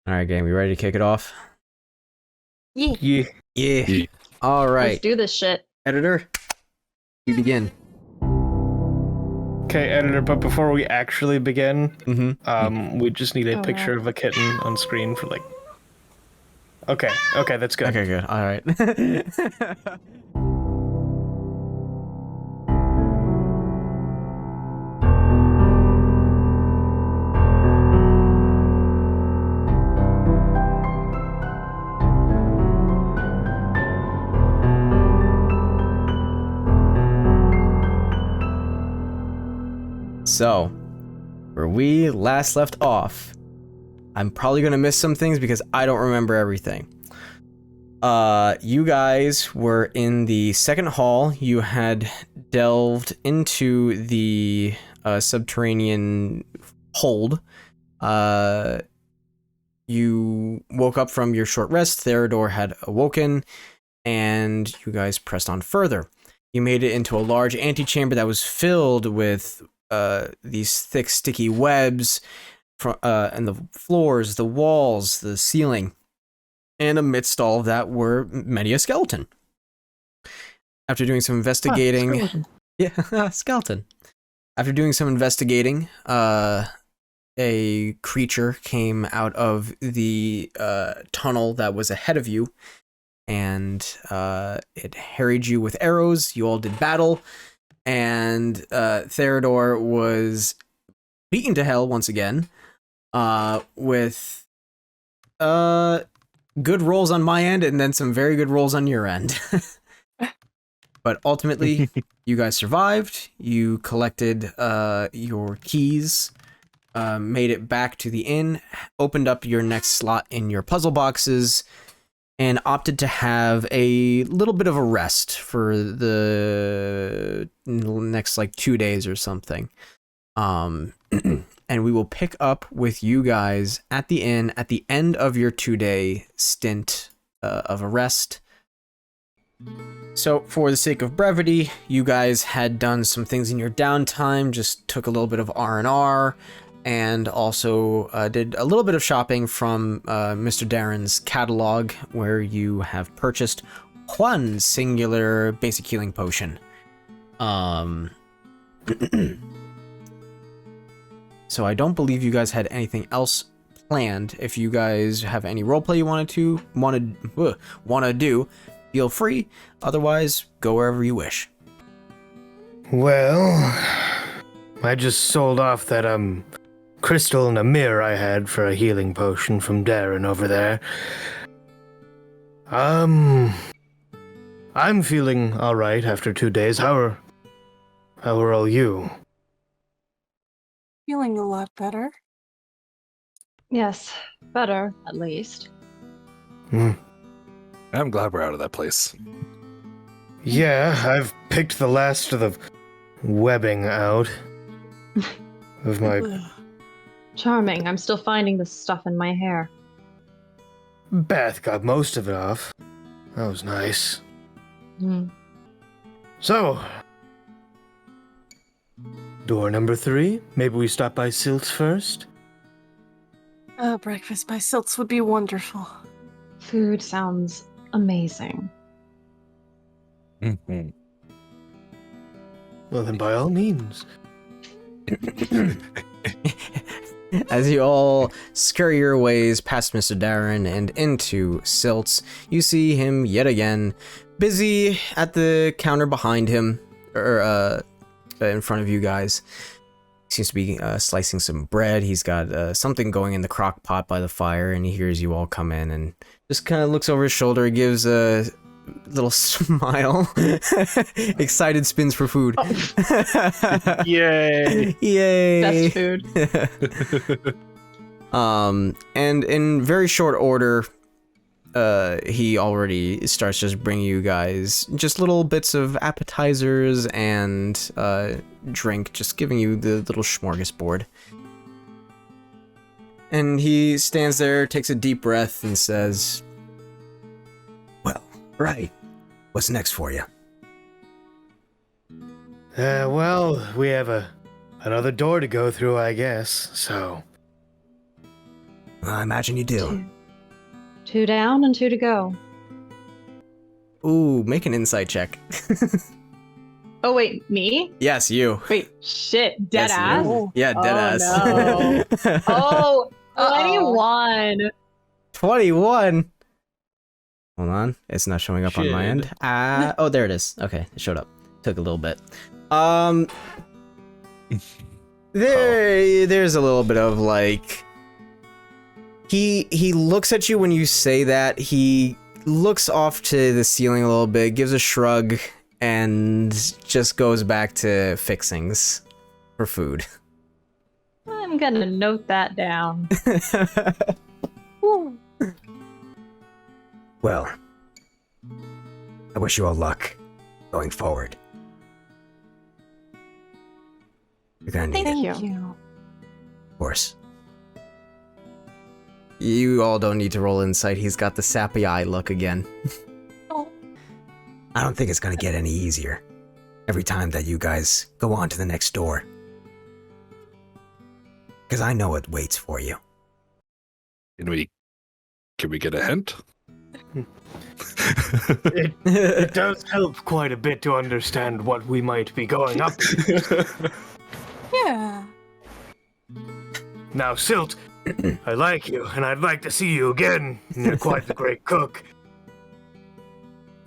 All right, game. You ready to kick it off? Yeah. Yeah. Yeah. All Let's right, do this shit. editor. We begin. Okay, editor, but before we actually begin, Mm-hmm. we just need a Oh, picture no. of a kitten on screen for like... Okay, that's good. Okay, good. All right. So, where we last left off, I'm probably gonna miss some things because I don't remember everything. You guys were in the second hall. You had delved into the subterranean hold. You woke up from your short rest. Theodore had awoken, and you guys pressed on further. You made it into a large antechamber that was filled with these thick, sticky webs, and the floors, the walls, the ceiling. And amidst all of that were many a skeleton. After doing some investigating, yeah, skeleton. After doing some investigating, a creature came out of the tunnel that was ahead of you, and it harried you with arrows. You all did battle, and Theodore was beaten to hell once again, with good rolls on my end and then some very good rolls on your end. But ultimately, you guys survived. You collected your keys, made it back to the inn, opened up your next slot in your puzzle boxes, and opted to have a little bit of a rest for the next like 2 days or something. And we will pick up with you guys at the inn at the end of your 2-day stint of a rest. So, for the sake of brevity, you guys had done some things in your downtime, just took a little bit of R&R, and also did a little bit of shopping from Mr. Darren's catalog, where you have purchased one singular basic healing potion. So I don't believe you guys had anything else planned. If you guys have any roleplay you want to do, feel free. Otherwise, go wherever you wish. Well, I just sold off that, crystal and a mirror I had for a healing potion from Darren over there. I'm feeling alright after 2 days. How are all you? Feeling a lot better. Yes, better, at least. I'm glad we're out of that place. Yeah, I've picked the last of the webbing out of my... Ugh. Charming. I'm still finding the stuff in my hair. Beth got most of it off. That was nice. Hmm. So, door number 3. Maybe we stop by Silt's first? Breakfast by Silts would be wonderful. Food sounds amazing. Mm-hmm. Well, then by all means. As you all scurry your ways past Mr. Darren and into Silts, you see him yet again, busy at the counter behind him, or in front of you guys. He seems to be slicing some bread. He's got something going in the crock pot by the fire, and he hears you all come in and just kind of looks over his shoulder, gives a little smile, excited spins for food. Oh. Yay! Yay! Best food. And in very short order, he already starts just bringing you guys just little bits of appetizers and drink, just giving you the little smorgasbord. And he stands there, takes a deep breath, and says, "Well, right. What's next for you?" Well, we have another door to go through, I guess, so... I imagine you do. Two down and two to go. Ooh, make an insight check. Oh wait, me? Yes, you. Wait, shit, dead Yes, you. ass? Oh. Yeah, dead Oh, ass. no. Oh, Uh-oh. 21. 21. Hold on, it's not showing up on my end. Shit. Oh, there it is. Okay, it showed up. Took a little bit. There's a little bit of like he looks at you when you say that. He looks off to the ceiling a little bit, gives a shrug, and just goes back to fixings for food. I'm gonna note that down. Ooh. Well, I wish you all luck going forward. You're gonna need it, Thank of you. course. You all don't need to roll insight. He's got the sappy eye look again. Oh. I don't think it's gonna get any easier every time that you guys go on to the next door. Because I know what waits for you. Can we get a hint? It does help quite a bit to understand what we might be going up to. Yeah. Now, Silt, I like you, and I'd like to see you again. You're quite the great cook.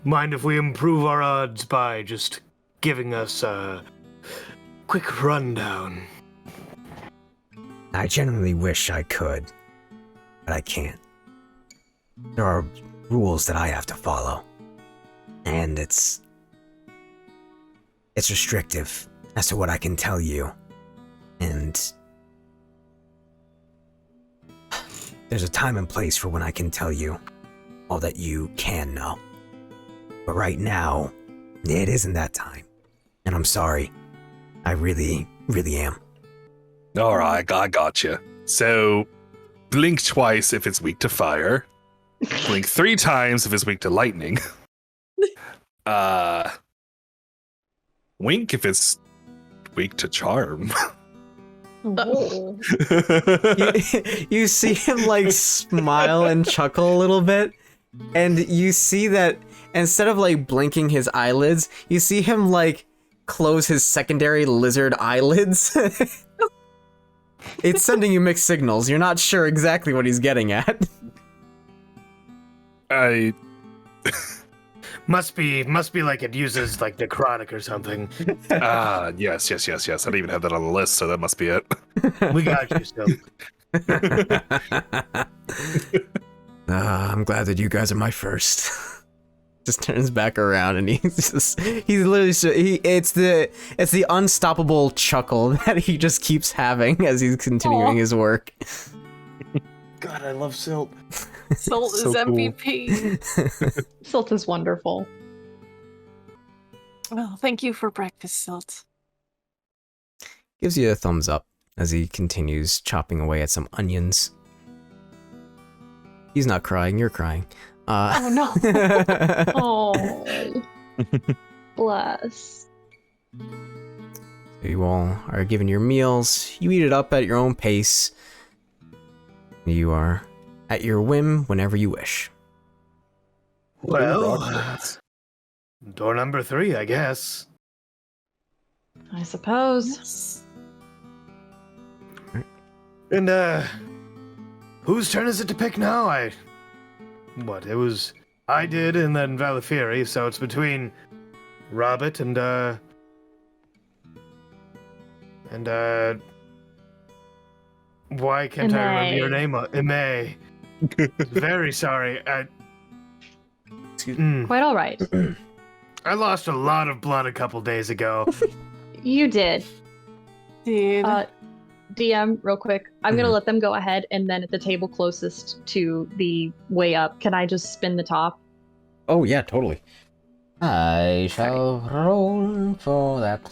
Mind if we improve our odds by just giving us a quick rundown? I genuinely wish I could, but I can't. There are rules that I have to follow, and it's restrictive as to what I can tell you, and there's a time and place for when I can tell you all that you can know. But right now, it isn't that time, and I'm sorry. I really, really am. All right, I got you. So, blink twice if it's weak to fire. Blink 3 times if it's weak to lightning. Wink if it's weak to charm. Oh. You see him like smile and chuckle a little bit, and you see that instead of like blinking his eyelids, you see him like close his secondary lizard eyelids. It's sending you mixed signals. You're not sure exactly what he's getting at. I Must be like it uses like necrotic or something. yes. I don't even have that on the list, so that must be it. We got you, Silt. I'm glad that you guys are my first. Just turns back around and he's literally it's the unstoppable chuckle that he just keeps having as he's continuing his work. God, I love Silt. Soul So is cool. MVP. Silt is wonderful. Well, thank you for breakfast, Silt. Gives you a thumbs up as he continues chopping away at some onions. He's not crying, you're crying. Oh no. Oh. Bless. You all are given your meals. You eat it up at your own pace. You are at your whim whenever you wish. Well, door number 3, I guess. I suppose. Yes. And, whose turn is it to pick now? I did, and then Valiferi, so it's between Robert and, why can't I remember your name? Ime. Very sorry. Quite all right. I lost a lot of blood a couple days ago. You did. Dude. DM, real quick. I'm gonna let them go ahead, and then at the table closest to the way up, can I just spin the top? Oh yeah, totally. I shall roll for that.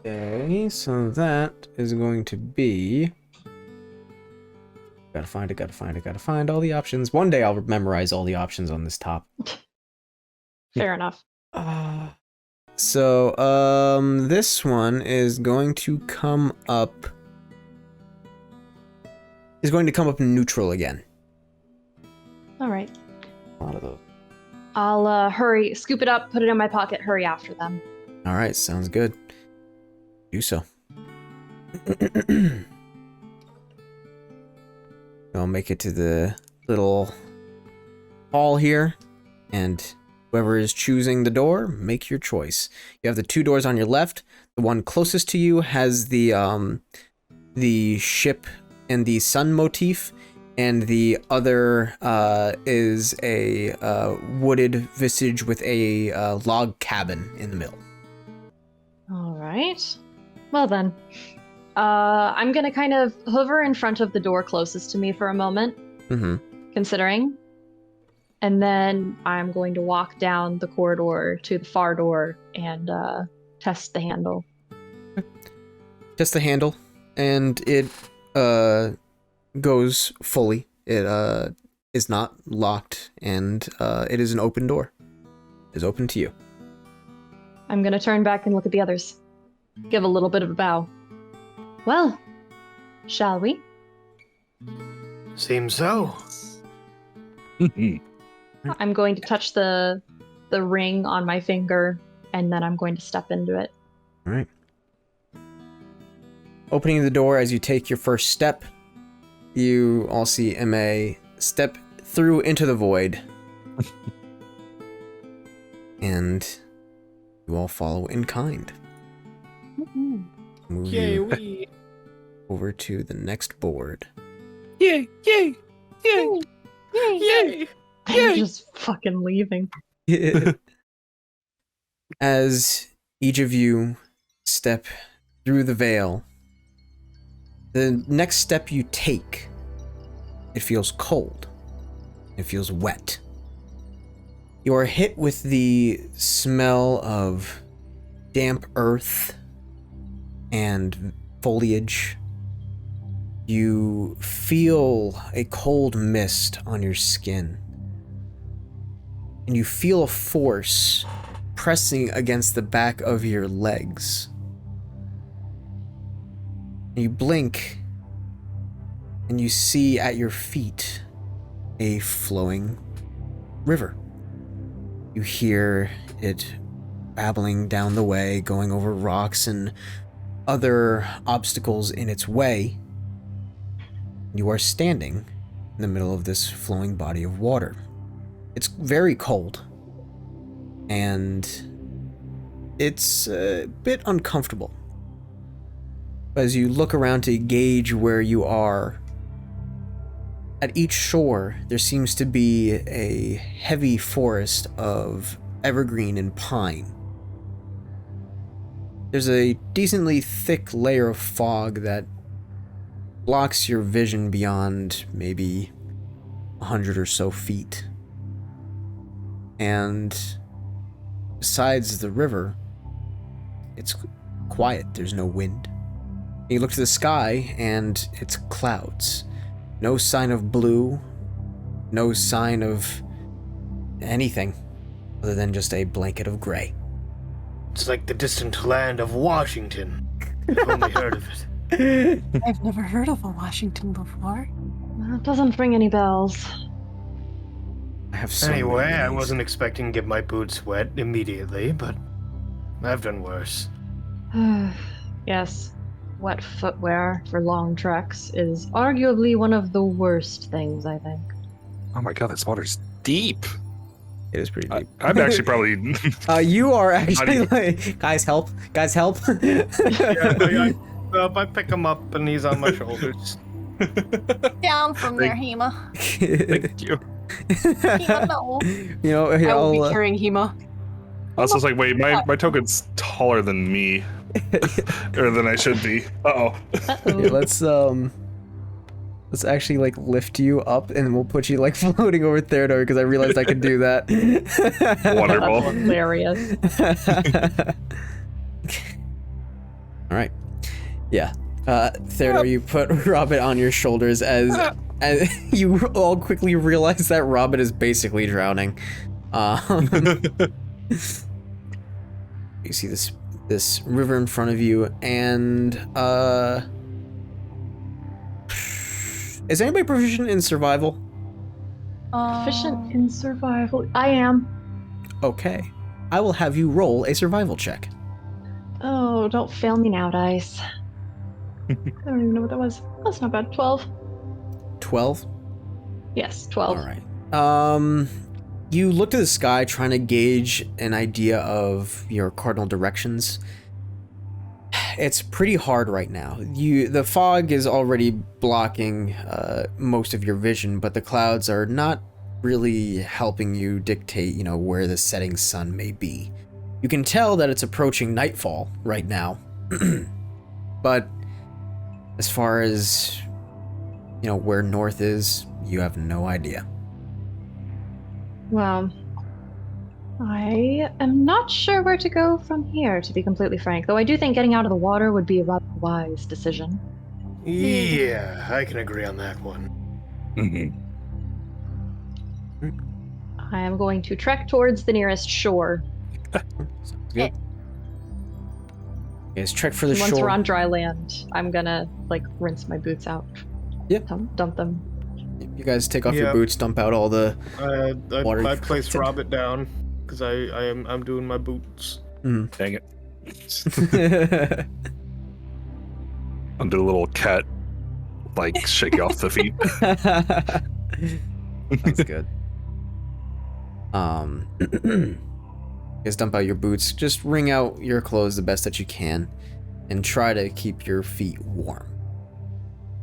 Okay, so that is going to be... Gotta find all the options. One day I'll memorize all the options on this top. Fair enough. So, this one is going to come up is going to come up neutral again. All right. A lot of those. I'll hurry, scoop it up, put it in my pocket, hurry after them. All right, sounds good. Do so. I'll make it to the little hall here, and whoever is choosing the door, make your choice. You have the 2 doors on your left. The one closest to you has the ship and the sun motif, and the other is a wooded visage with a log cabin in the middle. All right. Well then, I'm gonna kind of hover in front of the door closest to me for a moment, considering, and then I'm going to walk down the corridor to the far door and test the handle. Test the handle, and it goes fully. It is not locked, and it is an open door. It is open to you. I'm gonna turn back and look at the others. Give a little bit of a bow. Well, shall we? Seems so. I'm going to touch the ring on my finger, and then I'm going to step into it. All right. Opening the door as you take your first step, you all see MA step through into the void. And you all follow in kind. Move you over to the next board. Yay! Yay! Yay! Yay! I'm just fucking leaving. As each of you step through the veil, the next step you take, it feels cold. It feels wet. You are hit with the smell of damp earth and foliage. You feel a cold mist on your skin. And you feel a force pressing against the back of your legs. And you blink, and you see at your feet a flowing river. You hear it babbling down the way, going over rocks and other obstacles in its way. You are standing in the middle of this flowing body of water. It's very cold, and it's a bit uncomfortable. As you look around to gauge where you are, at each shore there seems to be a heavy forest of evergreen and pine. There's a decently thick layer of fog that blocks your vision beyond maybe 100 or so feet. And besides the river, it's quiet. There's no wind. You look to the sky, and it's clouds. No sign of blue. No sign of anything other than just a blanket of gray. It's like the distant land of Washington. I've only heard of it. I've never heard of a Washington before. That doesn't ring any bells. I have so Anyway, many I names. wasn't expecting to get my boots wet immediately, but I've done worse. Yes, wet footwear for long treks is arguably one of the worst things, I think. Oh my god, this water's deep. It is pretty deep. I'm actually probably. You are actually like, guys, help! Guys, help! I pick him up and he's on my shoulders. Down from there, Hema. Thank you. Hema, no. You know, I will be I'll, carrying Hema. I was like, wait, my token's taller than me, or than I should be. Uh-oh. here, let's actually like lift you up, and we'll put you like floating over Theodore because I realized I could do that. Wonderful. That's hilarious. All right, yeah. Theodore, you put Robin on your shoulders as you all quickly realize that Robin is basically drowning. You see this river in front of you, and Is anybody proficient in survival? Proficient in survival. I am. Okay. I will have you roll a survival check. Oh, don't fail me now, dice. I don't even know what that was. That's not bad. 12. 12? Yes, 12. All right. You look to the sky trying to gauge an idea of your cardinal directions. It's pretty hard right now. The fog is already blocking most of your vision, but the clouds are not really helping you dictate, where the setting sun may be. You can tell that it's approaching nightfall right now, but as far as where north is, you have no idea. Well, I am not sure where to go from here, to be completely frank, though I do think getting out of the water would be a rather wise decision. Yeah, I can agree on that one. I am going to trek towards the nearest shore. Sounds good. Yes, trek for the Once shore. we're on dry land, I'm gonna, rinse my boots out. Yep. Dump them. You guys take off your Yep. boots, dump out all the water. I you've place collected. Robert down because I'm doing my boots. Dang it. I'll do a little cat, shake you off the feet. That's good. You guys dump out your boots. Just wring out your clothes the best that you can, and try to keep your feet warm.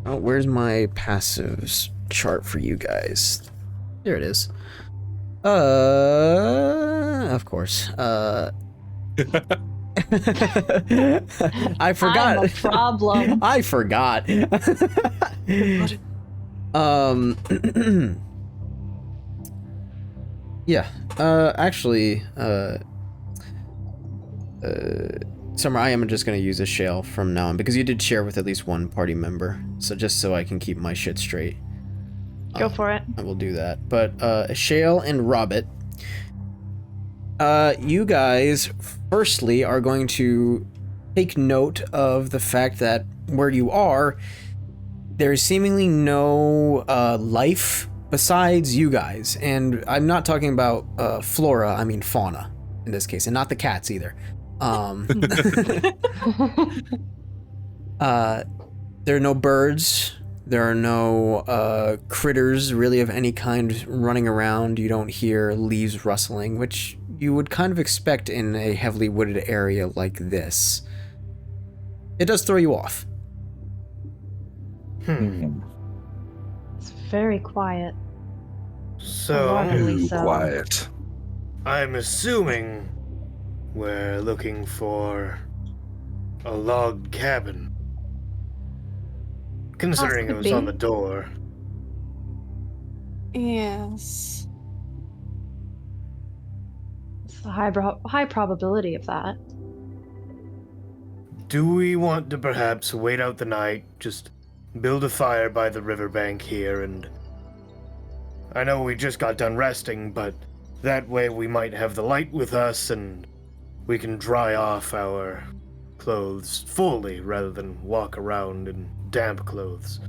Oh, where's my passives chart for you guys? There it is. Of course. I forgot. I'm a problem. I forgot. Yeah. Actually, Summer, I am just gonna use a shale from now on because you did share with at least one party member. So just so I can keep my shit straight. Go for it. I will do that. But Shale and Robert, you guys firstly are going to take note of the fact that where you are, there is seemingly no life besides you guys. And I'm not talking about flora, I mean fauna in this case, and not the cats either. There are no birds. There are no critters really of any kind running around. You don't hear leaves rustling, which you would kind of expect in a heavily wooded area like this. It does throw you off. It's very quiet. So Lovely. So- Quiet. I'm assuming we're looking for a log cabin. Considering it was on the door. Yes. It's a high probability of that. Do we want to perhaps wait out the night, just build a fire by the riverbank here, and I know we just got done resting, but that way we might have the light with us and we can dry off our clothes fully rather than walk around in damp clothes.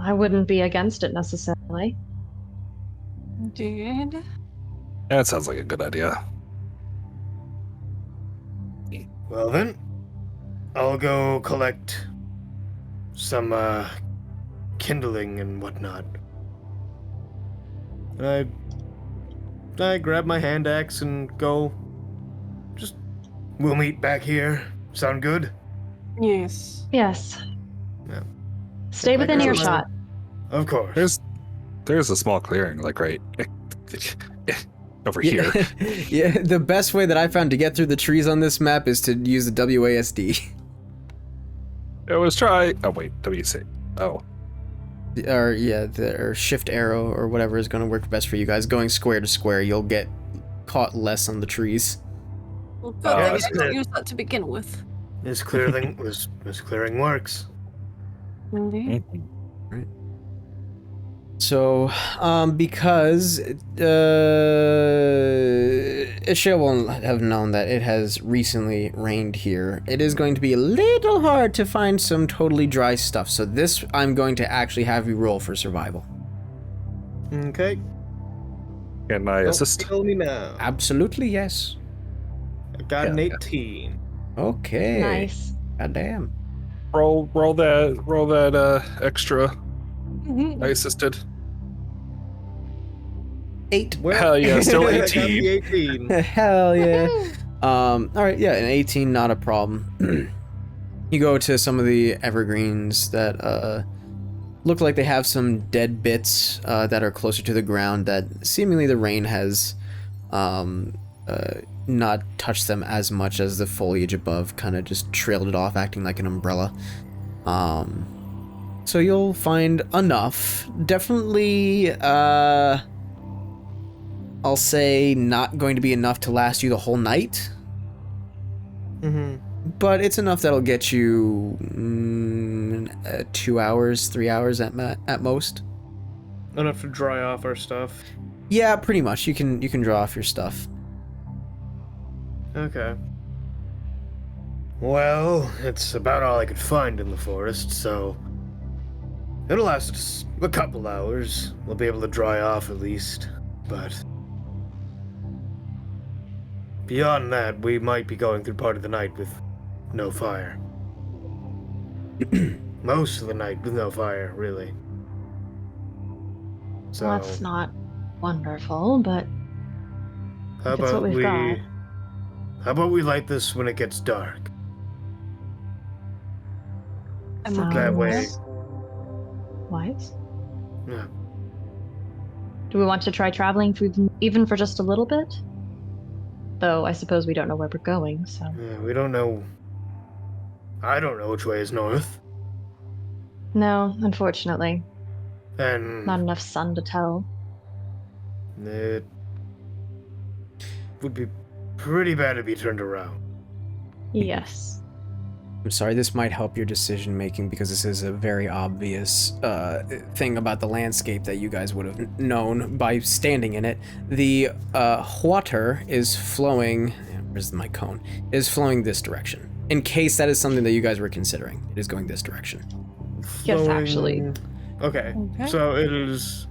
I wouldn't be against it necessarily. Dude. That sounds like a good idea. Well then, I'll go collect some kindling and whatnot. And I grab my hand axe and go. We'll meet back here. Sound good? Yes. Yes. Yeah. Stay within Like, earshot. Of course. There's a small clearing, right over here. Yeah, the best way that I found to get through the trees on this map is to use the WASD. Let's try. Oh wait, WC. Oh, or shift arrow or whatever is going to work best for you guys. Going square to square, you'll get caught less on the trees. Well, good. Oh, I that's didn't good. use that to begin with. This clearing works. Indeed. So, because Ishia will have known that it has recently rained here, it is going to be a little hard to find some totally dry stuff. So this, I'm going to actually have you roll for survival. Okay. Can I Don't assist? kill me now. Absolutely, yes. I got an Yeah. 18. Okay. Nice. Goddamn. Roll that extra. I assisted. 8. Well, Hell yeah, still I got 18. the 18. Hell yeah. All right, yeah, an 18, not a problem. You go to some of the evergreens that look like they have some dead bits that are closer to the ground that seemingly the rain has not touched them as much as the foliage above kind of just trailed it off, acting like an umbrella. So you'll find enough. Definitely, I'll say not going to be enough to last you the whole night. Mm-hmm. But it's enough that'll get you 2 hours, 3 hours at most. Enough to dry off our stuff. Yeah, pretty much. You can draw off your stuff. Okay. Well, it's about all I could find in the forest, so it'll last us a couple hours. We'll be able to dry off at least, but beyond that, we might be going through part of the night with no fire. Most of the night with no fire, really. So Well, that's not wonderful, but how if it's what about we've got. how about we light this when it gets dark? I'm Sounds That way. wise. Yeah. Do we want to try traveling through even for just a little bit? Though I suppose we don't know where we're going, so. Yeah, we don't know. I don't know which way is north. No, unfortunately. And Not enough sun to tell. it would be pretty bad to be turned around. Yes. I'm sorry, this might help your decision making because this is a very obvious thing about the landscape that you guys would have known by standing in it. The water is flowing. Where's my cone? Is flowing this direction. In case that is something that you guys were considering, it is going this direction. Yes, Flowing- actually. Okay. Okay. So it is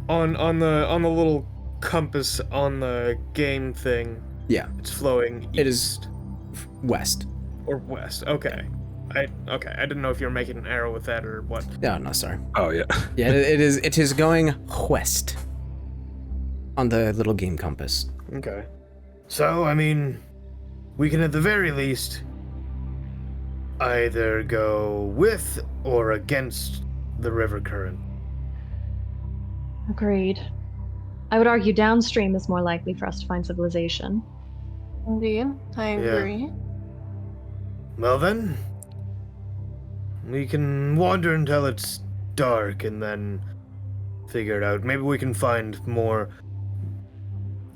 on the little compass on the game thing. Yeah, It's flowing it east is west. or west. Okay. I didn't know if you were making an arrow with that or what. No, no, sorry. Oh yeah. Yeah, it is going west on the little game compass. Okay. So, I mean, we can at the very least either go with or against the river current. Agreed. I would argue downstream is more likely for us to find civilization. Indeed, I Yeah. agree. Well then, we can wander until it's dark and then figure it out. Maybe we can find more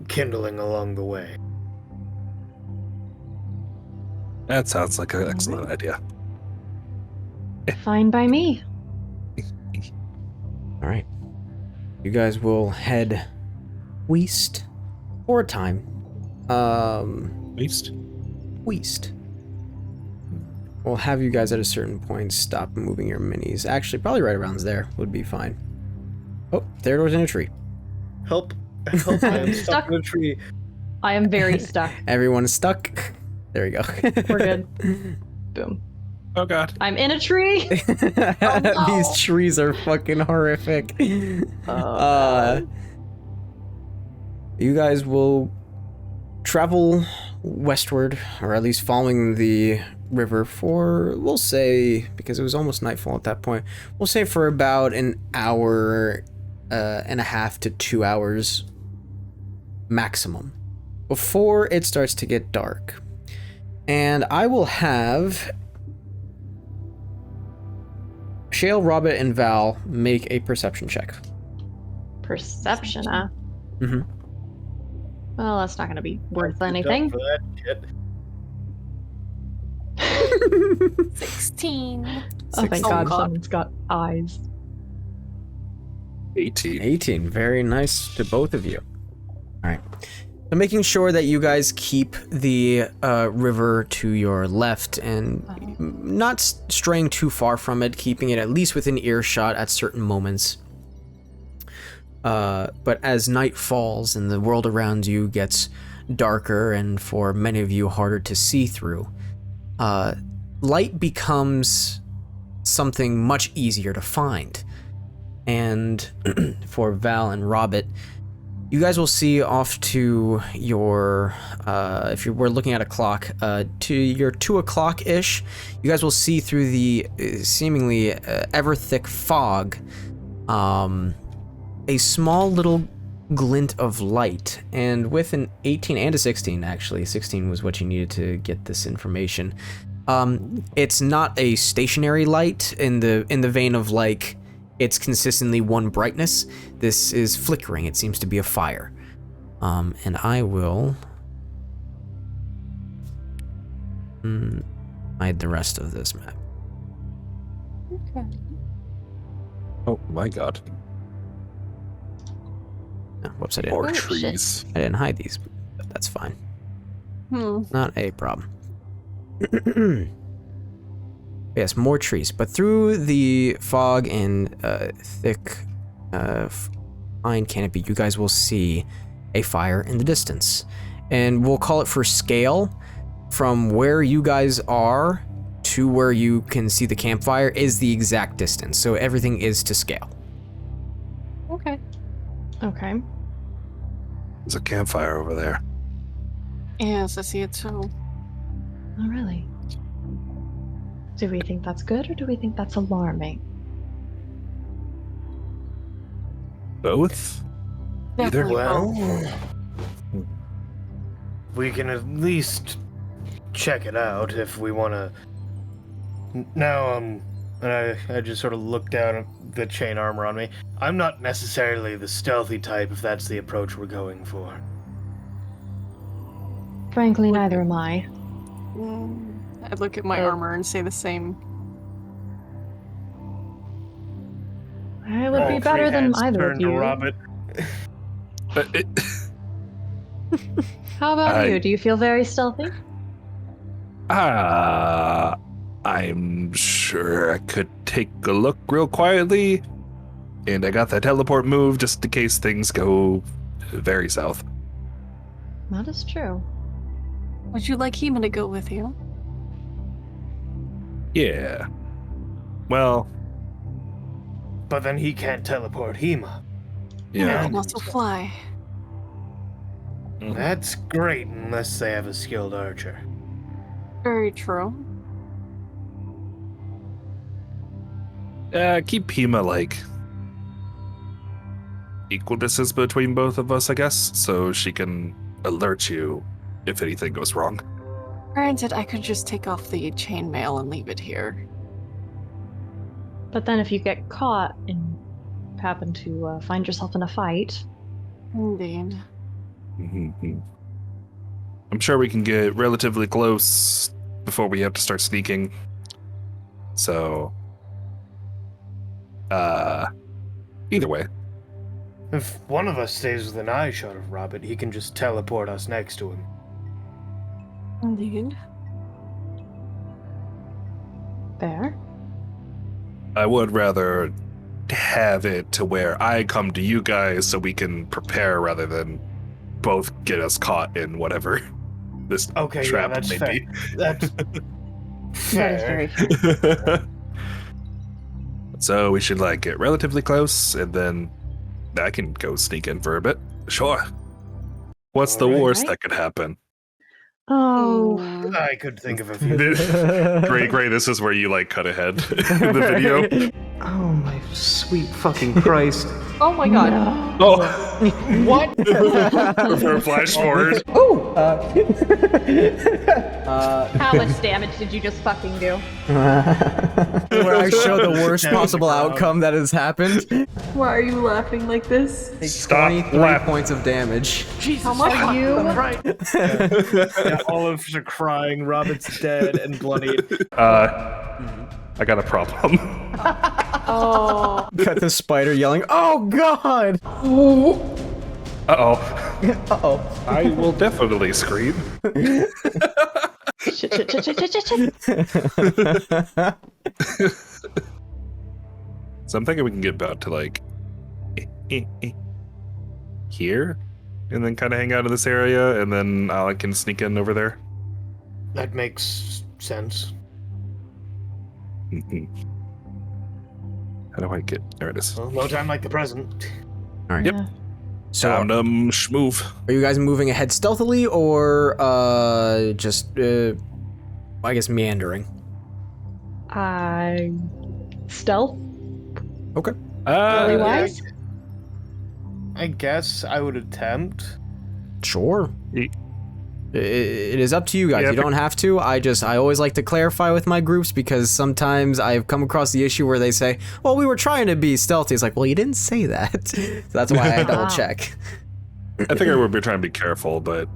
kindling along the way. That sounds like an excellent idea. Fine by me. All right. You guys will head west for a time. East. West. We'll have you guys at a certain point stop moving your minis. Actually, probably right around there would be fine. Oh, Theodore's in a tree. Help! Help! I am Stuck. stuck in a tree. I am very stuck. Everyone's stuck. There we go. We're good. Boom. Oh god. I'm in a tree. These trees are fucking horrific. You guys will travel westward, or at least following the river for, we'll say, because it was almost nightfall at that point, we'll say for about an hour and a half to 2 hours maximum before it starts to get dark. And I will have Shale, Robert, and Val make a perception check. Perception, huh? Mm-hmm. Well, that's not going to be worth I'm anything. done for that shit. 16. Oh, thank God, God. someone's got eyes. 18. 18. Very nice to both of you. All right. So making sure that you guys keep the river to your left and not straying too far from it, keeping it at least within earshot at certain moments. But as night falls and the world around you gets darker and for many of you harder to see through, light becomes something much easier to find. And for Val and Robert, you guys will see off to your, if you were looking at a clock, to your 2 o'clock-ish, you guys will see through the seemingly ever-thick fog, a small little glint of light. And with an 18 and a 16, actually, 16 was what you needed to get this information. It's not a stationary light in the vein of like, it's consistently one brightness. This is flickering. It seems to be a fire. And I will hide the rest of this map. Okay. Oh my god. Oh, whoops, I didn't. More Oh, trees. I didn't hide these, but that's fine. Not a problem. Yes, more trees, but through the fog and thick pine canopy, you guys will see a fire in the distance. And we'll call it for scale, from where you guys are to where you can see the campfire is the exact distance, so everything is to scale. Okay. Okay. There's a campfire over there. Yes, I see it too. Oh, really? Do we think that's good or do we think that's alarming? Both? Either? Definitely Well, both. we can at least check it out if we want to. Now, and I just sort of look down at the chain armor on me. I'm not necessarily the stealthy type if that's the approach we're going for. Frankly, neither am I. I'd look at my armor and say the same. I would be All better three than heads either turn of to you. Robert. How about I- you? Do you feel very stealthy? I'm sure I could take a look real quietly. And I got that teleport move just in case things go very south. That is true. Would you like Hema to go with you? Yeah. Well, But then he can't teleport Hema. I yeah. can also fly. That's great unless they have a skilled archer. Very true. Keep Pima like equal distance between both of us, I guess, so she can alert you if anything goes wrong. Granted, I could just take off the chainmail and leave it here. But then if you get caught and happen to find yourself in a fight, Indeed. Mhm. I'm sure we can get relatively close before we have to start sneaking. So, either way. If one of us stays within eye shot of Robert, he can just teleport us next to him. Indeed. fair. I would rather have it to where I come to you guys so we can prepare rather than both get us caught in whatever this Okay, yeah, trap that's may fair. be. That's That is very fair. So we should like get relatively close and then I can go sneak in for a bit. Sure. What's the Alright. worst that could happen? Oh, I could think of a few. Gray, this is where you like cut ahead in the video. Oh my sweet fucking Christ. Oh my god. Oh, What? for flash forward. how much damage did you just fucking do? Where I show the worst Down the possible crowd. outcome that has happened. Why are you laughing like this? Take Stop 23 laughing. points of damage. How much? Are you? Right. Yeah, all of us are crying. Robert's dead and bloodied. I got a problem. Oh. Got the spider yelling, "Oh God!" Uh-oh. Uh-oh. I will definitely scream. Shit. So I'm thinking we can get about to like here, and then kind of hang out in this area, and then I can sneak in over there. That makes sense. Mhm. How do I get? There it is. Well, no time like the present. All right. Yep. So, Time to schmoove. are you guys moving ahead stealthily or just, I guess, meandering? Stealth? Okay. Really wise? I guess I would attempt. Sure. Ye- It is up to you guys. Yeah, You don't have to. I always like to clarify with my groups because sometimes I've come across the issue where they say, "Well, we were trying to be stealthy." It's like, well, you didn't say that. So that's why I double check. I figure we'll be trying to be careful, but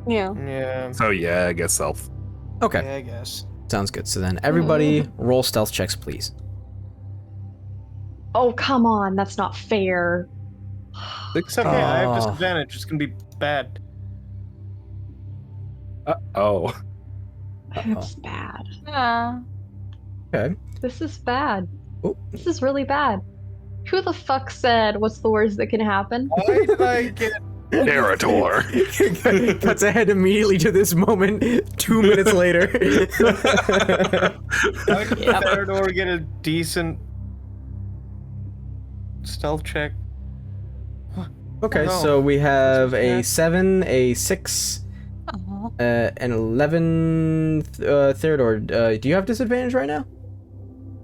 Yeah. Yeah. so yeah, I guess self. Okay, Yeah, I guess. sounds good. So then everybody roll stealth checks, please. Oh, come on. That's not fair. It's okay. I have Oh. disadvantage. It's gonna be bad. Oh. That's bad. Okay. This is bad. Oh. This is really bad. Who the fuck said what's the worst that can happen? Why did I get... Narrator. Cuts ahead immediately to this moment 2 minutes later. How did Theodore get a decent stealth check? Okay, No. so we have a 7, a 6, Uh-huh. an 11 third, or do you have disadvantage right now?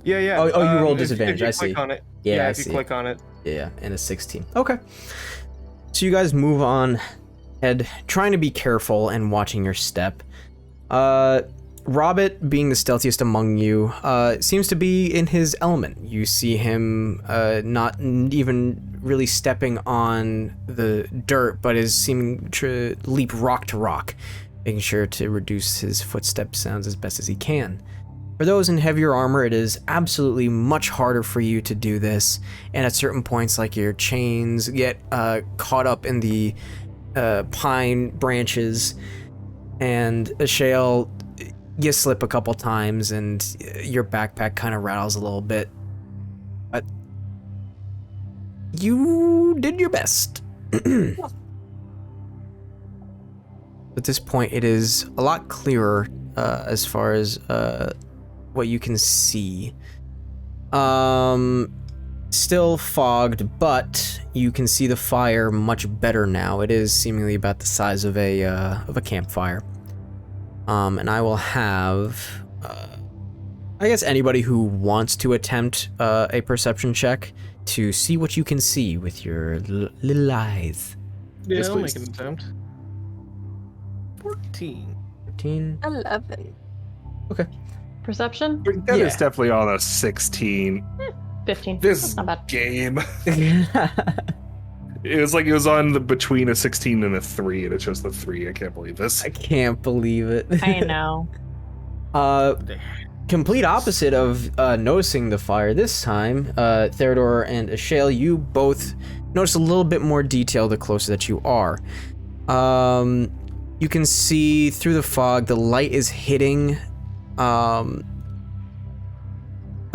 Yeah, yeah. Oh, you rolled if disadvantage, you I click see. on it. Yeah, I if you see. click on it. Yeah, and a 16. Okay. So you guys move on ahead, trying to be careful and watching your step. Robert, being the stealthiest among you, seems to be in his element. You see him not even really stepping on the dirt, but is seeming to leap rock to rock, making sure to reduce his footstep sounds as best as he can. For those in heavier armor, it is absolutely much harder for you to do this, and at certain points, like your chains get caught up in the pine branches, and Ashale, you slip a couple times, and your backpack kind of rattles a little bit, but you did your best. At this point, it is a lot clearer as far as what you can see. Still fogged, but you can see the fire much better now. It is seemingly about the size of a campfire. And I will have, I guess, anybody who wants to attempt a perception check to see what you can see with your little eyes. Yeah, Yes, I'll please. make an attempt. 14. 13. 11. Perception? That Yeah. is definitely on a 16. 15. This That's not bad. game. It was like it was on between a 16 and a 3, and it chose the 3. I can't believe this. I can't believe it. I know. Complete opposite of noticing the fire this time. Theodore and Ashale, you both notice a little bit more detail the closer that you are. You can see through the fog, the light is hitting a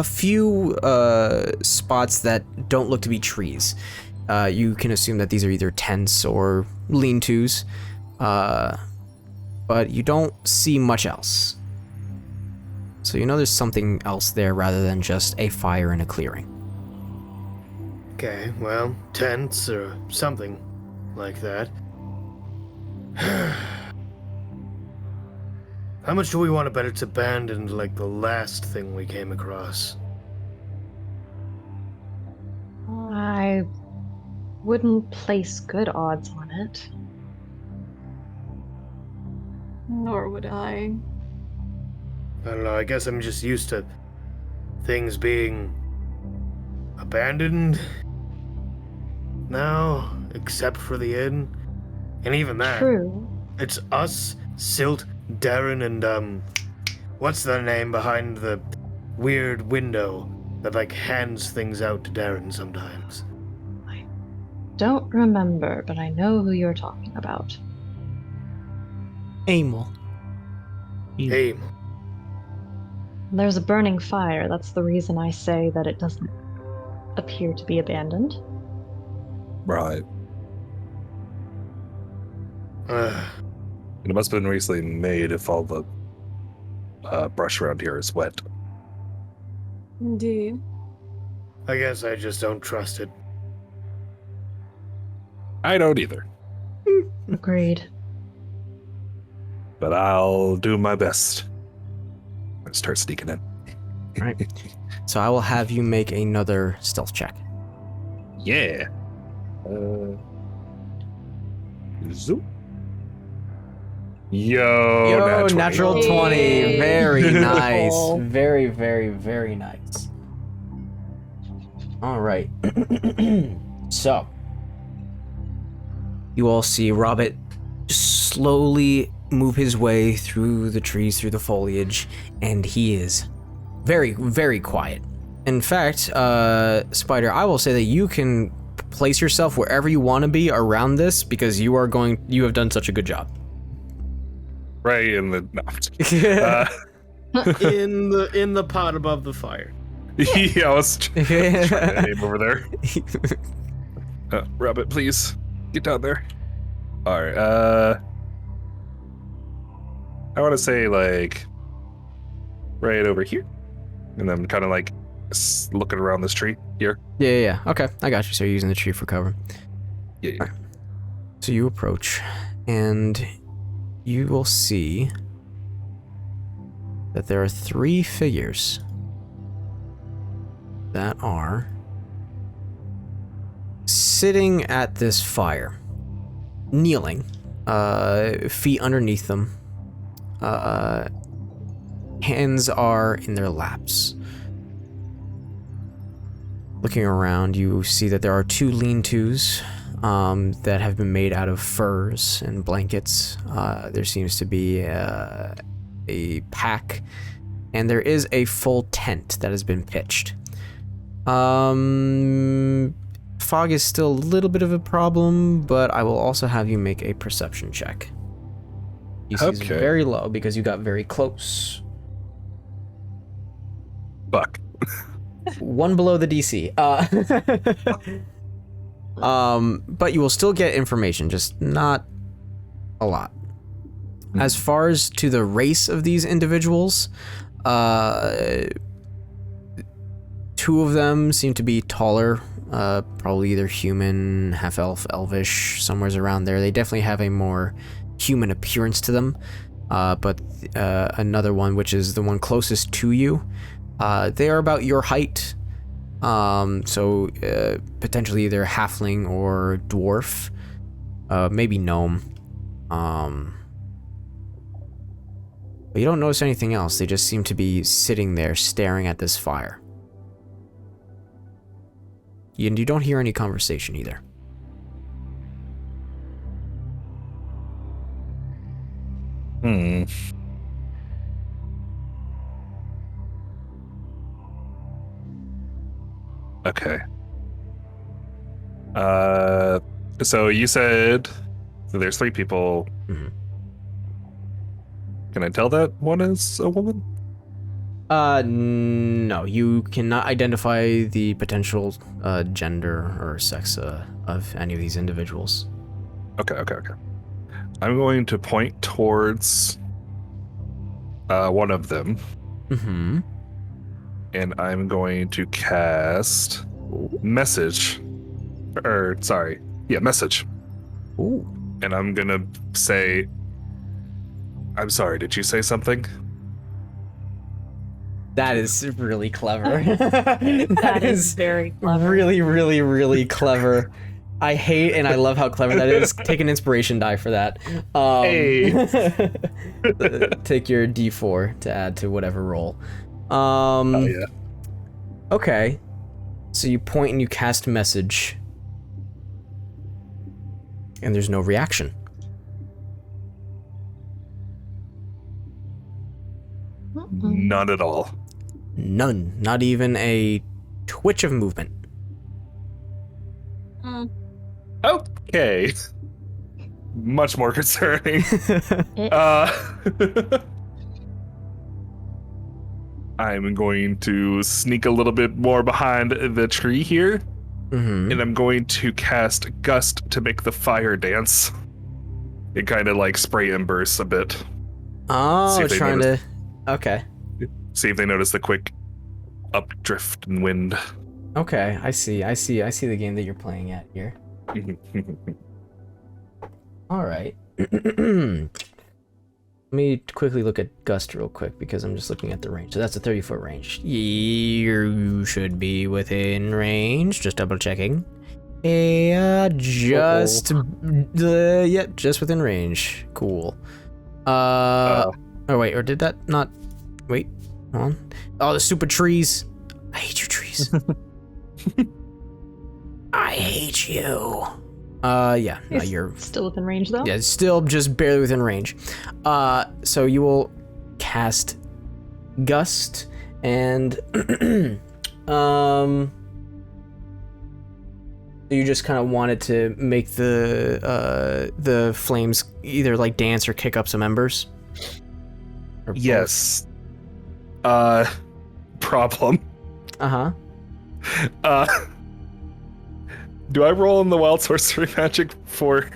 few spots that don't look to be trees. You can assume that these are either tents or lean-tos, but you don't see much else. So you know there's something else there rather than just a fire in a clearing. Okay, well, tents or something like that. How much do we want to bet it's abandoned like the last thing we came across? I wouldn't place good odds on it. Nor would I. I don't know, I guess I'm just used to things being abandoned now, except for the inn. And even that, True. it's us, Silt, Darren, and what's the name behind the weird window? that like hands things out to Darren sometimes. Don't remember, but I know who you're talking about. Amel. Hey, There's a burning fire. That's the reason I say that it doesn't appear to be abandoned. Right. uh, It must have been recently made if all the brush around here is wet. Indeed. I guess I just don't trust it. I don't either, Agreed. but I'll do my best. I start sneaking in. Right. So I will have you make another stealth check. Yeah. Zoom. Yo, natural 20. Hey. Very nice. Beautiful. Very, very, very nice. All right. So, you all see Robert slowly move his way through the trees, through the foliage, and he is very, very quiet. In fact, Spider, I will say that you can place yourself wherever you want to be around this because you have done such a good job. Right in the. No, I'm just kidding. in the pot above the fire. Yeah, I was trying to aim over there. Rabbit, please get down there. All right. I want to say like right over here, and then kind of like looking around this tree here. Yeah. Okay, I got you. So you're using the tree for cover. Yeah. Right. So you approach, and you will see that there are 3 figures that are sitting at this fire, kneeling, feet underneath them. Hands are in their laps. Looking around, you see that there are 2 lean-tos that have been made out of furs and blankets. There seems to be a pack, and there is a full tent that has been pitched. Fog is still a little bit of a problem, but I will also have you make a perception check. DC is Okay. very low because you got very close. Fuck. 1 below the DC. But you will still get information, just not a lot. As far as to the race of these individuals, 2 of them seem to be taller, probably either human, half-elf, elvish, somewheres around there. They definitely have a more human appearance to them. But another one, which is the one closest to you, they are about your height. So potentially either halfling or dwarf, maybe gnome. But you don't notice anything else. They just seem to be sitting there staring at this fire. And you don't hear any conversation either. Okay. So you said so there's 3 people. Mhm. Can I tell that one is a woman? No, you cannot identify the potential gender or sex of any of these individuals. Okay. I'm going to point towards one of them, Mm-hmm. and I'm going to cast message. Message. Ooh. And I'm gonna say, I'm sorry, did you say something? That is really clever. that is very clever. really, really, really clever. I hate and I love how clever that is. Take an inspiration die for that. Hey. Take your D4 to add to whatever roll. Oh yeah. Okay. So you point and you cast message. And there's no reaction. None at all. None. Not even a twitch of movement. Okay. Much more concerning. I'm going to sneak a little bit more behind the tree here, and I'm going to cast Gust to make the fire dance. It kind of like spray embers a bit. Oh, trying to... Okay. See if they notice the quick updrift and wind. Okay, I see the game that you're playing at here. All right. Let me quickly look at Gust real quick because I'm just looking at the range. So that's a 30-foot range. You should be within range. Just double checking. Just within range. Cool. Oh wait, or did that not? Wait, hold on. Oh, the stupid trees. I hate you, trees. I hate you. Yeah, no, you're still within range though. Yeah, still just barely within range. So you will cast Gust and you just kind of wanted to make the flames either like dance or kick up some embers. Or yes. Problem. Do I roll in the wild sorcery magic for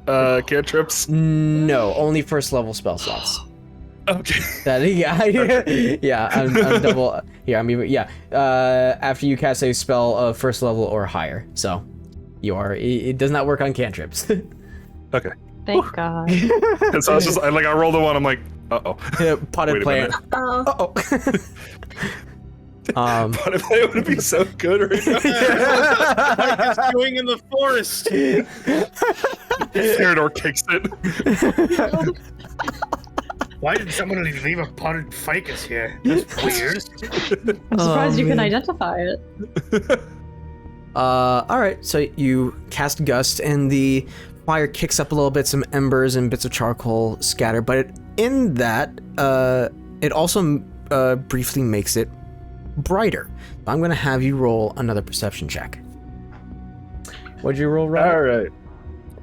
cantrips? No, only first level spell slots. Okay. I'm double. After you cast a spell of first level or higher, so it does not work on cantrips. Okay. Thank God. And so I rolled the one. I'm like, potted plant. Potted plant would be so good right now. Like it's doing in the forest. Theodore kicks it. Why did someone leave a potted ficus here? That's weird. I'm surprised you can identify it. Alright, so you cast Gust and the fire kicks up a little bit, some embers and bits of charcoal scatter, but in that, it also briefly makes it brighter. I'm gonna have you roll another perception check. What'd you roll, Rob? Alright.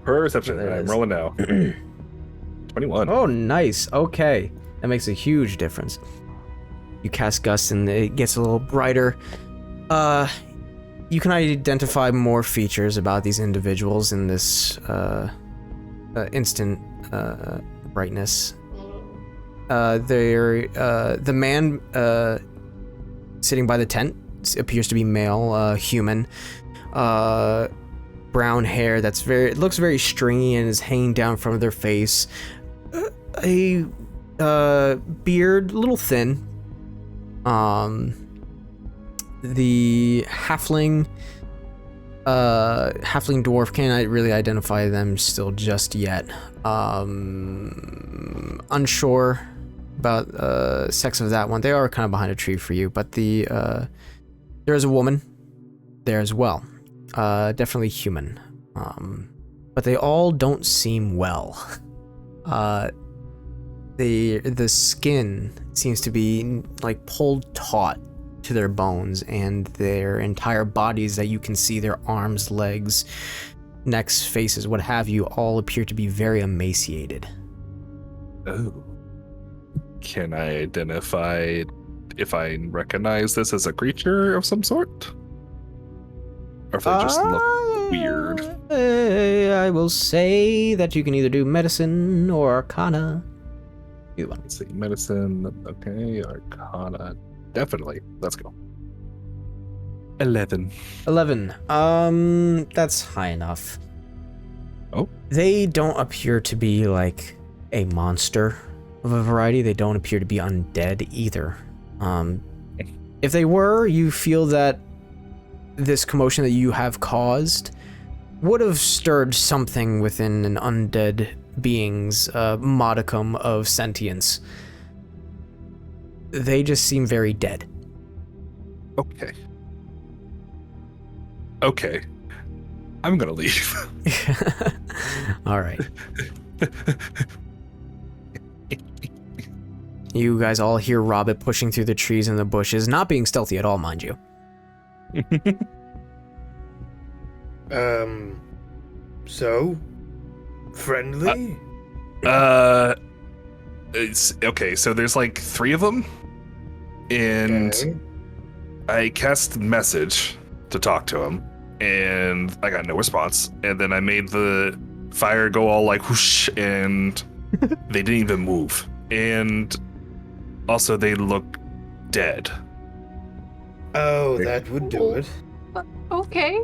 Perception. I'm rolling now. 21. Oh, nice. Okay. That makes a huge difference. You cast Gust and it gets a little brighter. You can identify more features about these individuals in this instant brightness. The man sitting by the tent appears to be male, human. Brown hair it looks very stringy and is hanging down from their face. A beard, a little thin. The halfling dwarf, can't really identify them still just yet. Unsure about sex of that one. They are kind of behind a tree for you, but there is a woman there as well. Definitely human. But they all don't seem well. The skin seems to be like pulled taut to their bones, and their entire bodies that you can see, their arms, legs, necks, faces, what have you, all appear to be very emaciated. Oh. Can I identify if I recognize this as a creature of some sort? Or if they just look weird? I will say that you can either do medicine or arcana. Either one. Let's see, medicine, okay, arcana, definitely. Let's go. 11. 11. That's high enough. Oh. They don't appear to be like a monster of a variety. They don't appear to be undead either. If they were, you feel that this commotion that you have caused would have stirred something within an undead being's modicum of sentience. They just seem very dead. Okay. I'm gonna leave. All right. You guys all hear Robert pushing through the trees and the bushes, not being stealthy at all, mind you. So? Friendly? It's okay. So there's like 3 of them, and Okay. I cast message to talk to him, and I got no response. And then I made the fire go all like whoosh, and they didn't even move. And also, they look dead. Oh, that would do it. Okay.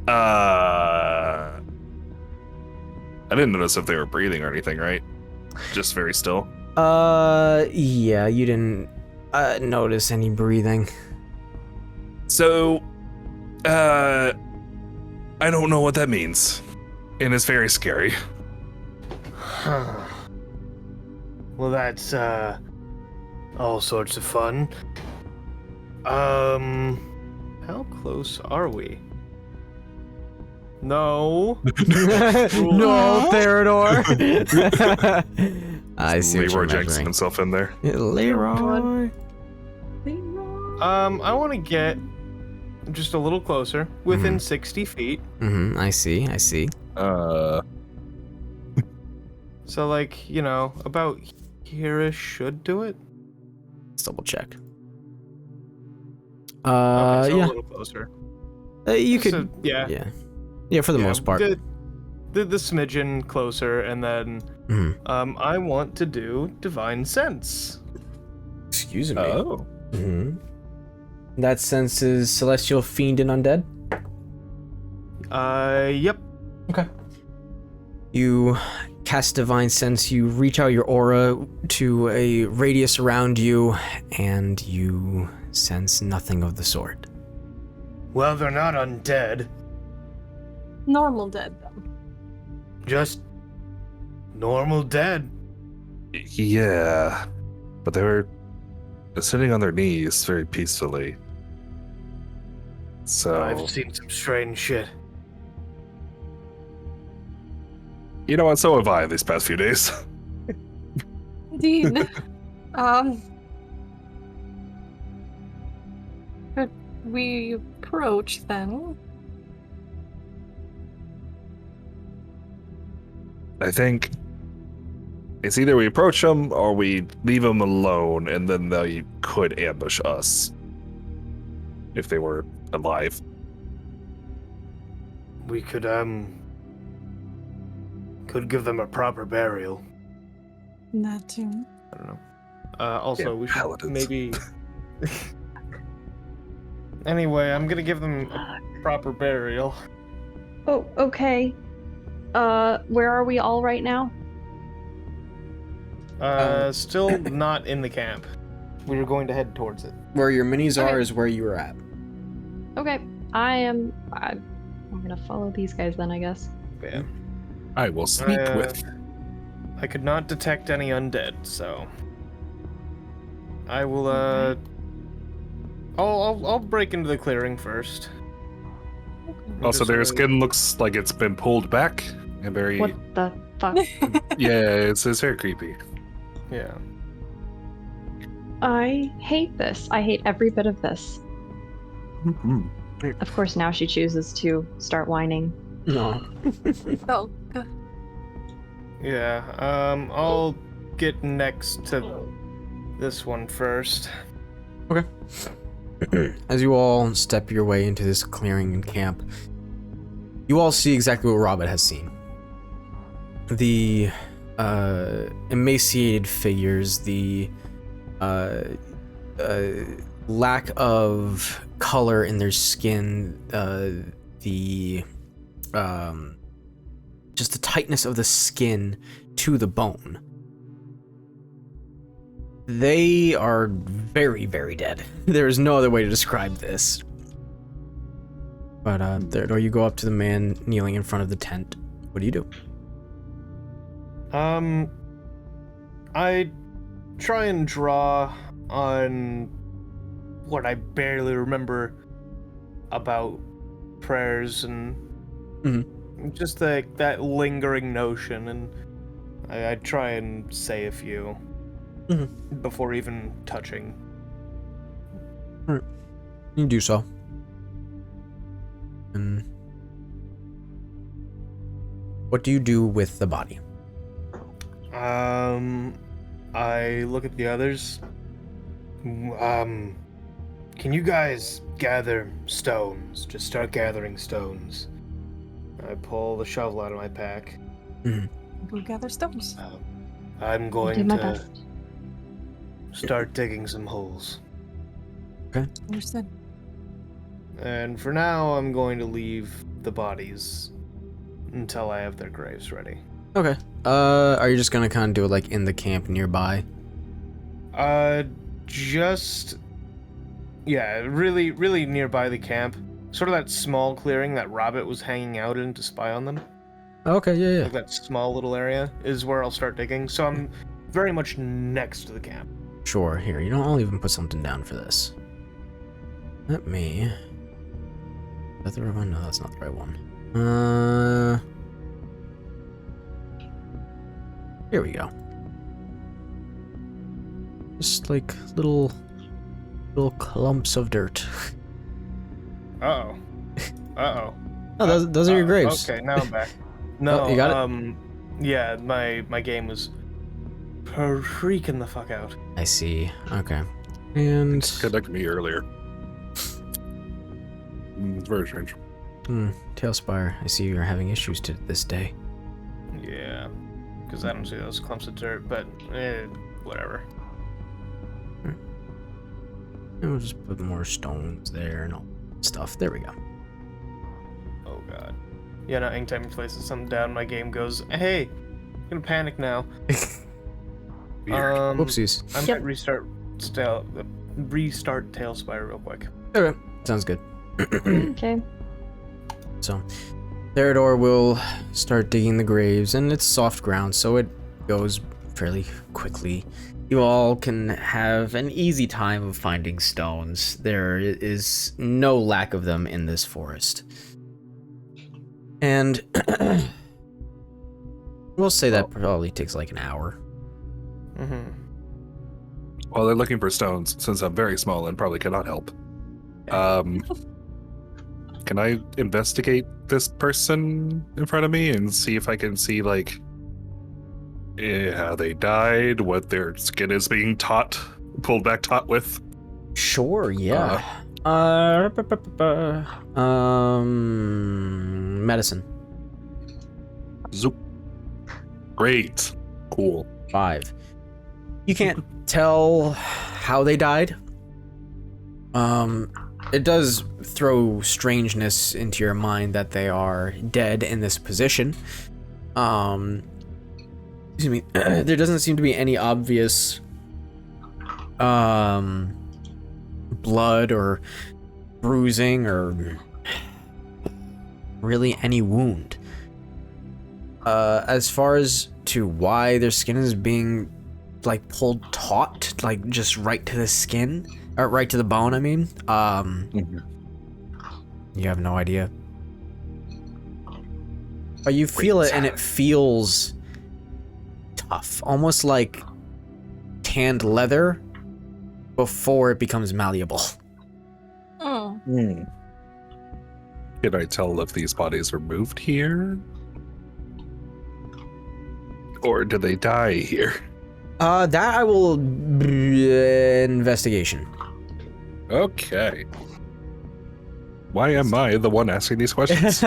I didn't notice if they were breathing or anything, right? Just very still. Yeah, you didn't notice any breathing. So, I don't know what that means, and it's very scary. Huh. Well, that's, all sorts of fun. How close are we? No. No, Theodore. I see what Leroy you're Jenkins measuring. himself in there. Leroy. I want to get just a little closer, within 60 feet. Mm-hmm. I see. So, like, you know, about here-ish should do it. Let's double check. Okay, so Yeah. a little closer. You So, could. yeah. Yeah, for the most part. The smidgen closer, and then I want to do Divine Sense. Excuse me. Oh. Mm-hmm. That senses celestial, fiend, and undead. Yep. Okay. You cast Divine Sense, you reach out your aura to a radius around you, and you sense nothing of the sort. Well, they're not undead. Normal dead, though. Just normal dead. Yeah, but they were sitting on their knees very peacefully. So, I've seen some strange shit. you know what? So have I these past few days. Indeed. Could we approach then? I think it's either we approach them or we leave them alone, and then they could ambush us if they were alive. We could give them a proper burial. That too. I don't know. Also, Yeah, we should paladins. maybe. Anyway, I'm gonna give them a proper burial. Oh, okay. Where are we all right now? Still not in the camp. We were going to head towards it. Where your minis Okay. are is where you were at. Okay, I'm gonna follow these guys then, I guess. Yeah. I will sneak with. I could not detect any undead, so I will. I'll break into the clearing first. Also, Just their so- skin looks like it's been pulled back and very. What the fuck? Yeah, it's very creepy. Yeah. I hate this. I hate every bit of this. Of course, now she chooses to start whining. No. Oh, Yeah. I'll get next to this one first. Okay. As you all step your way into this clearing and camp, you all see exactly what Robert has seen. The emaciated figures, the lack of color in their skin, just the tightness of the skin to the bone. They are very, very dead. There is no other way to describe this. But Theodore, you go up to the man kneeling in front of the tent. What do you do? I try and draw on what I barely remember about prayers and just that lingering notion, and I try and say a few before even touching. You do so. And what do you do with the body? I look at the others. Can you guys gather stones? Just start gathering stones. I pull the shovel out of my pack. Go gather stones. I'm I'll going do my to best. start digging some holes. Understood. And for now, I'm going to leave the bodies until I have their graves ready. Okay. Are you just gonna kind of do it like in the camp nearby? Really nearby the camp. Sort of that small clearing that Rabbit was hanging out in to spy on them. Okay, yeah. Like that small little area is where I'll start digging. So I'm very much next to the camp. Sure, here, you know, I'll even put something down for this. Let me... Is that the right one? No, that's not the right one. Here we go. Just like little clumps of dirt. Uh-oh. Uh-oh. Oh, those are your graves. Okay, now I'm back. No, Oh, you got it? Yeah, my game was freaking the fuck out. I see. Okay. And... Connected me earlier. It's very strange. Tailspire, I see you're having issues to this day. Yeah, because I don't see those clumps of dirt, but whatever. And we'll just put more stones there and all that stuff. There we go. Oh god. Yeah, no, anytime he places something down, my game goes, hey, I'm gonna panic now. Whoopsies. I might restart Tailspire real quick. Okay, sounds good. Okay. So, Theodore will start digging the graves, and it's soft ground, so it goes fairly quickly. You all can have an easy time of finding stones. There is no lack of them in this forest. And we'll say that probably takes like an hour. Mm-hmm. Well, they're looking for stones, since I'm very small and probably cannot help. Can I investigate this person in front of me and see if I can see, like, how they died, what their skin is being pulled back taut with? Sure, yeah. Medicine. Zoop. Great. Cool. 5. You can't tell how they died. It does throw strangeness into your mind that they are dead in this position. Excuse me. There doesn't seem to be any obvious blood or bruising or really any wound. As far as to why their skin is being like pulled taut, like just right to the skin, or right to the bone, I mean, you have no idea. But you feel it, and it feels tough, almost like tanned leather before it becomes malleable. Can I tell if these bodies were moved here? Or did they die here? That I will investigation. Okay. Why am I the one asking these questions?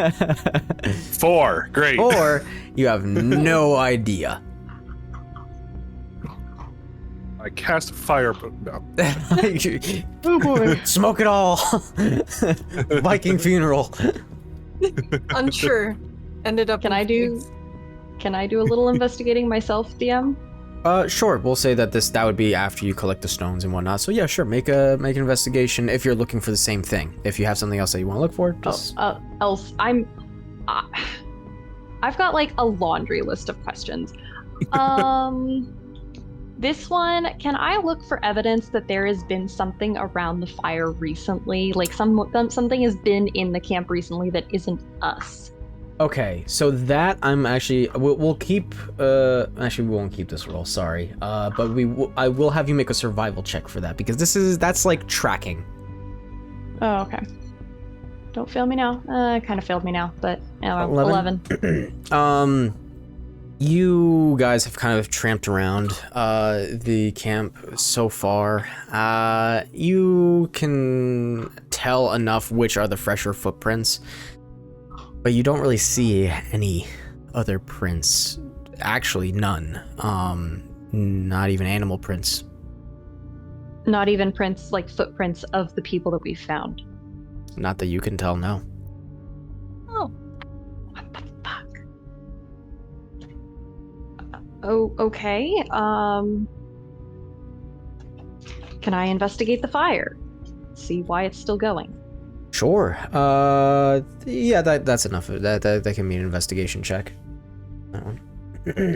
4. Great. Or you have no idea. I cast fire. No. Oh boy. Smoke it all. Viking funeral. Unsure. Ended up. Can I do a little investigating myself, DM? Sure. We'll say that that would be after you collect the stones and whatnot. So yeah, sure. Make an investigation if you're looking for the same thing. If you have something else that you want to look for, just... Else, I've got like a laundry list of questions. This one, can I look for evidence that there has been something around the fire recently? Like something has been in the camp recently that isn't us. Okay, so that I'm actually we'll keep actually we won't keep this roll, sorry. But I will have you make a survival check for that because that's like tracking. Oh, okay. Don't fail me now. Kind of failed me now, but 11. 11. You guys have kind of tramped around the camp so far. You can tell enough which are the fresher footprints, but you don't really see any other prints. Actually, none. Not even animal prints. Not even prints, like footprints of the people that we found. Not that you can tell, no. Oh. What the fuck? Oh, okay. Can I investigate the fire? See why it's still going. Sure. Yeah, that's enough. That can be an investigation check. That one.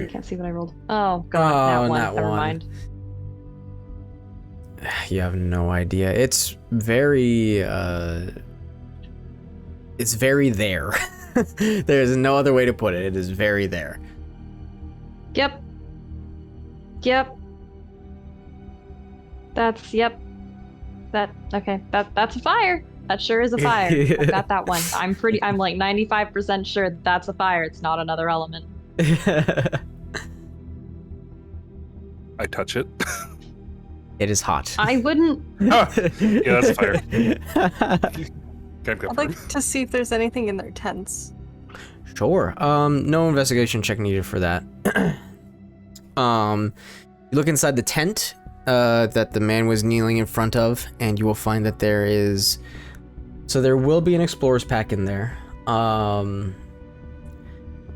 Can't see what I rolled. Oh god, not Never one. mind. You have no idea. It's very there. There's no other way to put it. It is very there. Yep. That's okay. That's a fire. That sure is a fire. I got that one. I'm like 95% sure that's a fire. It's not another element. I touch it. It is hot. I wouldn't. Yeah, that's a fire. I'd like to see if there's anything in their tents. Sure. No investigation check needed for that. You look inside the tent that the man was kneeling in front of, and you will find that there will be an explorer's pack in there.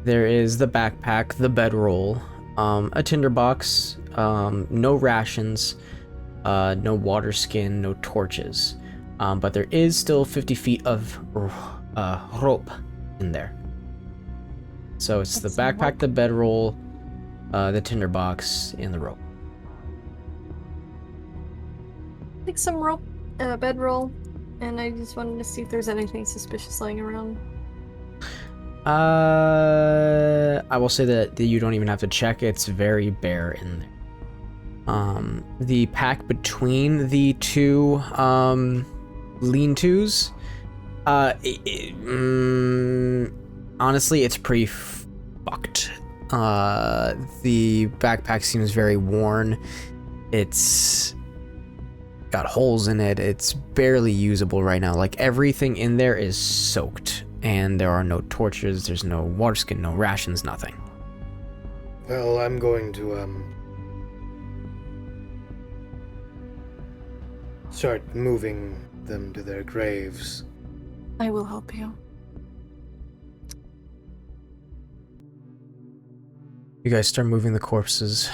There is the backpack, the bedroll, a tinderbox, no rations, no water skin, no torches. But there is still 50 feet of rope in there. So it's the backpack, the bedroll, the tinderbox, and the rope. Like some rope, bedroll, and I just wanted to see if there's anything suspicious lying around. I will say that you don't even have to check. It's very bare in there. The pack between the two lean-tos, honestly, it's pretty fucked. The backpack seems very worn. It's got holes in it. It's barely usable right now. Like, everything in there is soaked, and there are no torches, there's no water skin, no rations, nothing. Well, I'm going to, start moving them to their graves. I will help you. You guys start moving the corpses,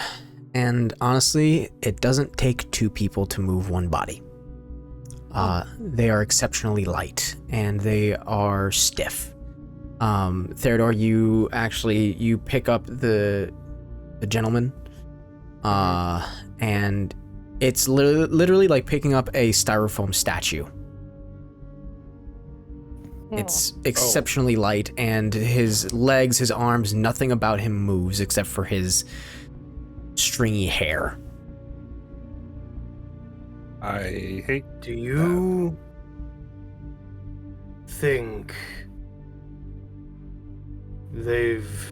and honestly, it doesn't take two people to move one body. They are exceptionally light, and they are stiff. Theodore, you pick up the gentleman, and it's literally like picking up a styrofoam statue. It's exceptionally light, and his legs, his arms, nothing about him moves except for his stringy hair. I hate. Do you think they've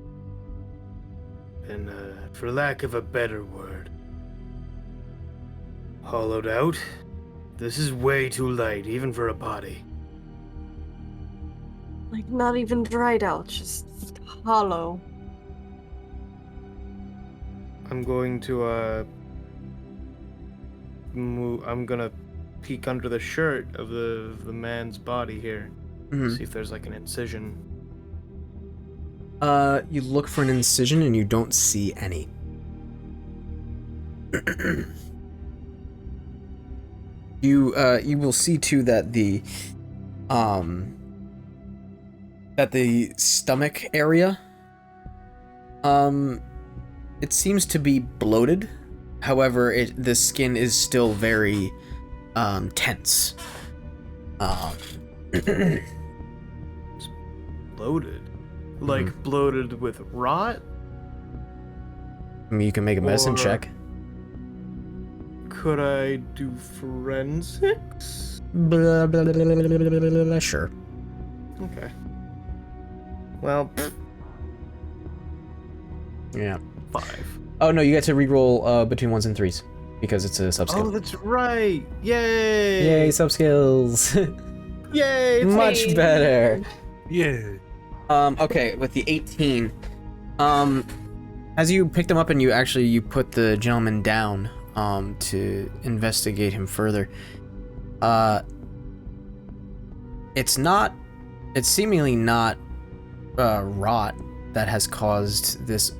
been, for lack of a better word, hollowed out? This is way too light, even for a body. Like, not even dried out, just hollow. I'm going to, I'm gonna peek under the shirt of the man's body here. See if there's like an incision. You look for an incision and you don't see any. You will see too that the stomach area, it seems to be bloated. However, the skin is still very tense. It's bloated? Like bloated with rot? I mean, you can make a medicine check. Could I do forensics? Blah, blah, blah, blah, blah, blah, blah, sure. Okay. Well, Yeah. 5. Oh no, you get to reroll between 1s and 3s because it's a subskill. Oh, that's right. Yay! Yay, subskills. Yay! Much Yay. better. Yeah. Okay, with the 18, as you picked him up and you put the gentleman down, to investigate him further, it's seemingly not, rot that has caused this,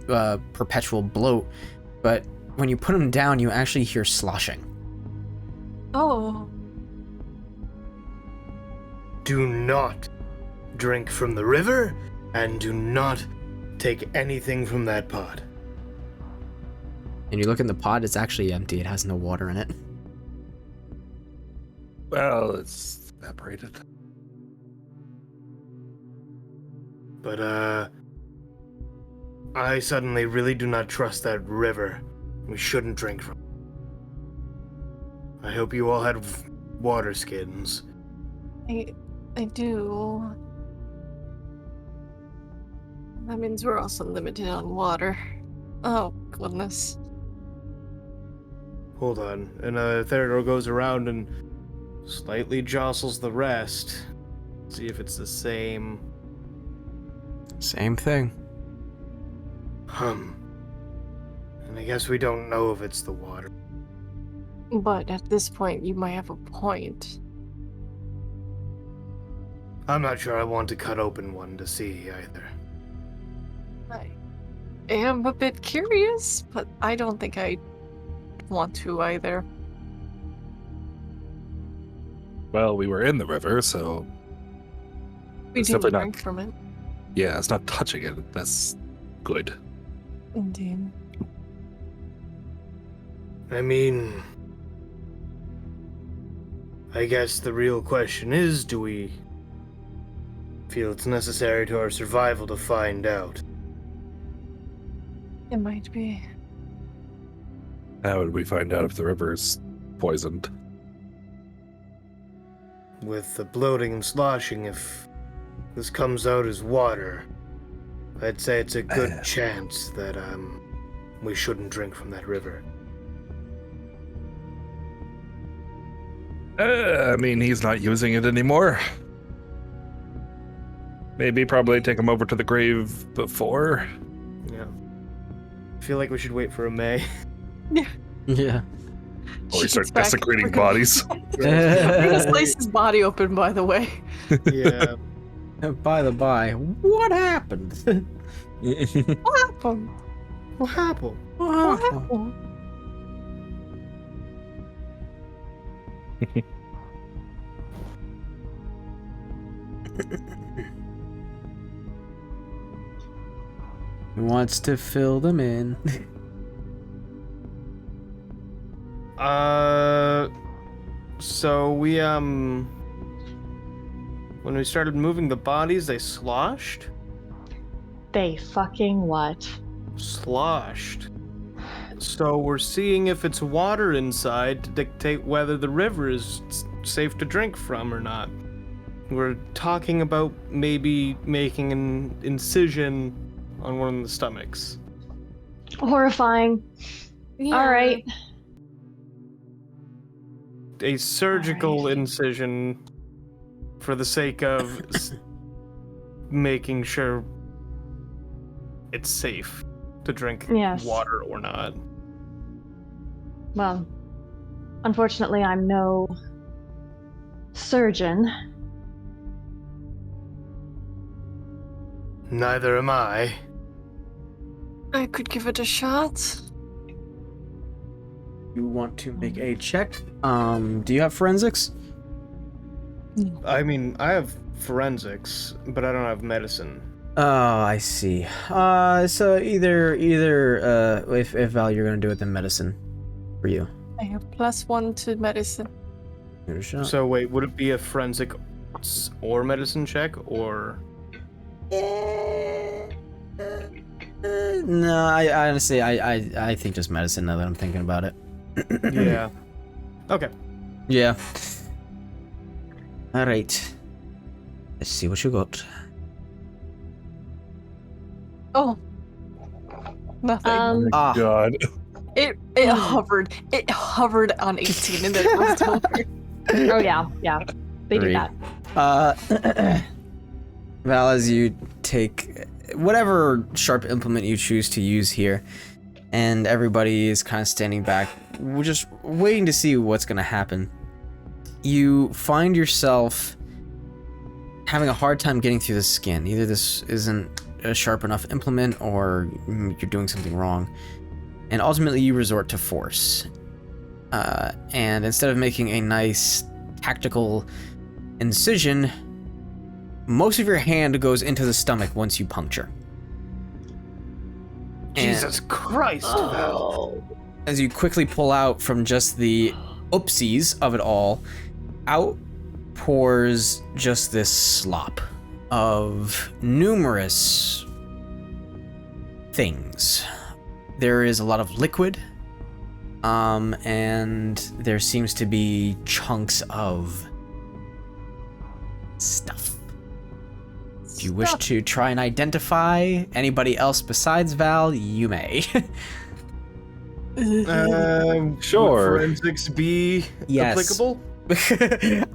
perpetual bloat, but when you put him down, you actually hear sloshing. Oh. Do not drink from the river, and do not take anything from that pot. And you look in the pot, it's actually empty. It has no water in it. Well, it's evaporated. But, I suddenly really do not trust that river. We shouldn't drink from it. I hope you all had water skins. I do. That means we're also limited on water. Oh, goodness. Hold on. And Theodore goes around and slightly jostles the rest. See if it's the same. Same thing. And I guess we don't know if it's the water. But at this point, you might have a point. I'm not sure I want to cut open one to see either. I am a bit curious, but I don't think I want to either. Well, we were in the river, so We It's didn't definitely drink from it. yeah, it's not touching it. That's good. Indeed. I mean, I guess the real question is, do we feel it's necessary to our survival to find out? It might be. How would we find out if the river's poisoned? With the bloating and sloshing, if this comes out as water, I'd say it's a good chance that we shouldn't drink from that river. I mean, he's not using it anymore. Maybe probably take him over to the grave before. Yeah. I feel like we should wait for a May. Yeah. Or we She start gets back- desecrating we're gonna- bodies. We're gonna slice his body open, by the way. Yeah. By the by, what happened? What happened? What happened? What happened? Who wants to fill them in? So we, when we started moving the bodies, they sloshed? They fucking what? Sloshed. So we're seeing if it's water inside to dictate whether the river is safe to drink from or not. We're talking about maybe making an incision on one of the stomachs. Horrifying. Yeah. All right. A surgical Alright. incision for the sake of making sure it's safe to drink Yes. water or not. Well, unfortunately, I'm no surgeon. Neither am I. I could give it a shot. You want to make a check? Do you have forensics? I mean, I have forensics, but I don't have medicine. Oh, I see. So either if Val, you're gonna do it, then medicine for you. I have +1 to medicine. Give it a shot. So wait, would it be a forensic or medicine check, or... No, I honestly, I think just medicine now that I'm thinking about it. Yeah. Okay. Yeah. All right. Let's see what you got. Oh. Nothing. God. It hovered. It hovered on 18 and then it was over. Oh yeah. They do Three. that. Val, as you take whatever sharp implement you choose to use here, and everybody is kind of standing back, we're just waiting to see what's going to happen. You find yourself having a hard time getting through the skin. Either this isn't a sharp enough implement or you're doing something wrong. And ultimately you resort to force. And instead of making a nice tactical incision, most of your hand goes into the stomach once you puncture. Jesus Christ, Val. As you quickly pull out from just the oopsies of it all, out pours just this slop of numerous things. There is a lot of liquid, and there seems to be chunks of stuff. If you wish to try and identify anybody else besides Val, you may. Sure. Would forensics be Yes. applicable?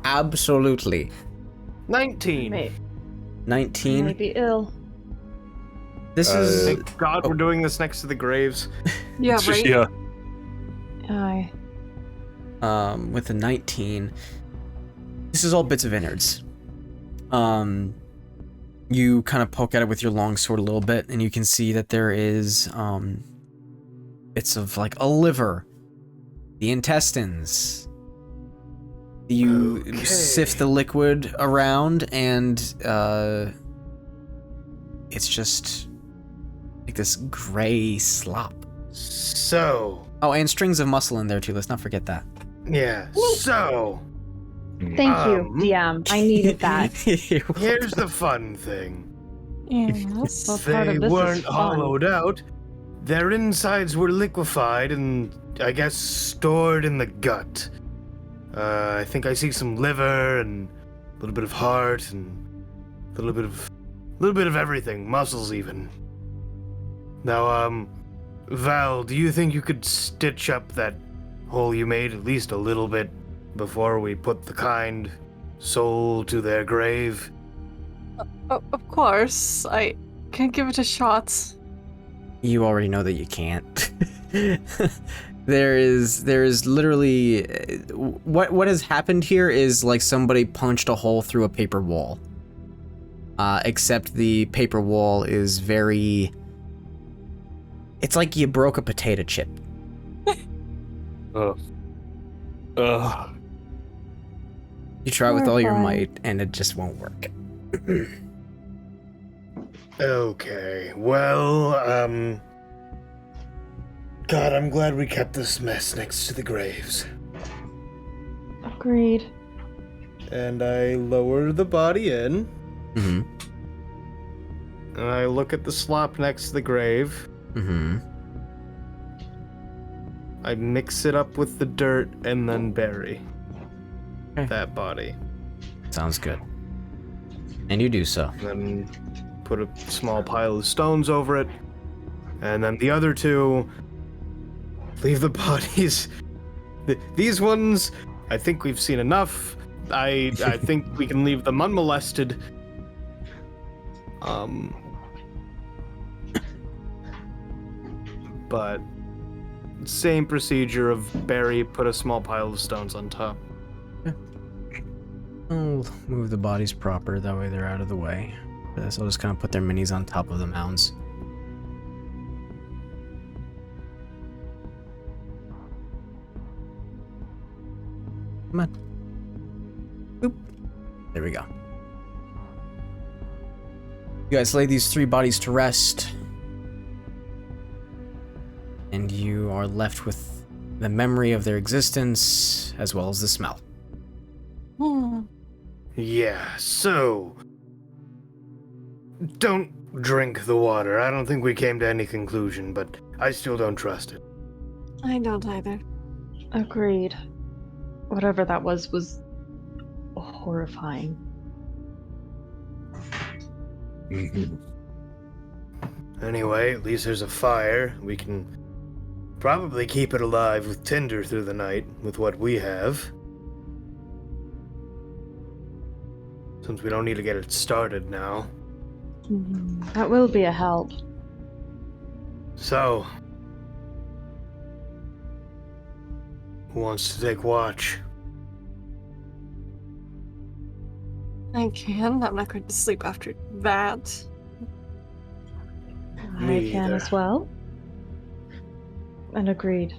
Absolutely. 19. 19. May be ill. This is Thank God we're doing this next to the graves. Yeah, right? Yeah. Aye. with a 19. This is all bits of innards. You kind of poke at it with your long sword a little bit, and you can see that there is bits of like a liver, the intestines. You sift the liquid around, and it's just like this gray slop. So. Oh, and strings of muscle in there too. Let's not forget that. Yeah. So. Thank you, DM. I needed that. Here's the fun thing. Yes. Well, part They of this weren't is fun. hollowed out. Their insides were liquefied and, I guess, stored in the gut. I think I see some liver and a little bit of heart and a little bit of everything, muscles even. Now, Val, do you think you could stitch up that hole you made at least a little bit before we put the kind soul to their grave? Of course. I can give it a shot. You already know that you can't. There is literally what has happened here is like somebody punched a hole through a paper wall. Except the paper wall is very. It's like you broke a potato chip. Ugh. You try with all your Horrifying. might, and it just won't work. Okay, well, God, I'm glad we kept this mess next to the graves. Agreed. And I lower the body in, Mm-hmm. and I look at the slop next to the grave. Mm-hmm. I mix it up with the dirt and then bury Okay. that body. Sounds good. And you do so. Then put a small pile of stones over it. And then the other two, leave the bodies. These ones, I think we've seen enough. I think we can leave them unmolested. But same procedure of bury, put a small pile of stones on top. I'll move the bodies proper, that way they're out of the way. For this, I'll just kind of put their minis on top of the mounds. Come on. Boop. There we go. You guys lay these 3 bodies to rest. And you are left with the memory of their existence, as well as the smell. Yeah, so... Don't drink the water. I don't think we came to any conclusion, but I still don't trust it. I don't either. Agreed. Whatever that was horrifying. Anyway, at least there's a fire. We can probably keep it alive with tinder through the night with what we have. Since we don't need to get it started now. That will be a help. So, who wants to take watch? I can. I'm not going to sleep after that. I Me can either. as well. And agreed.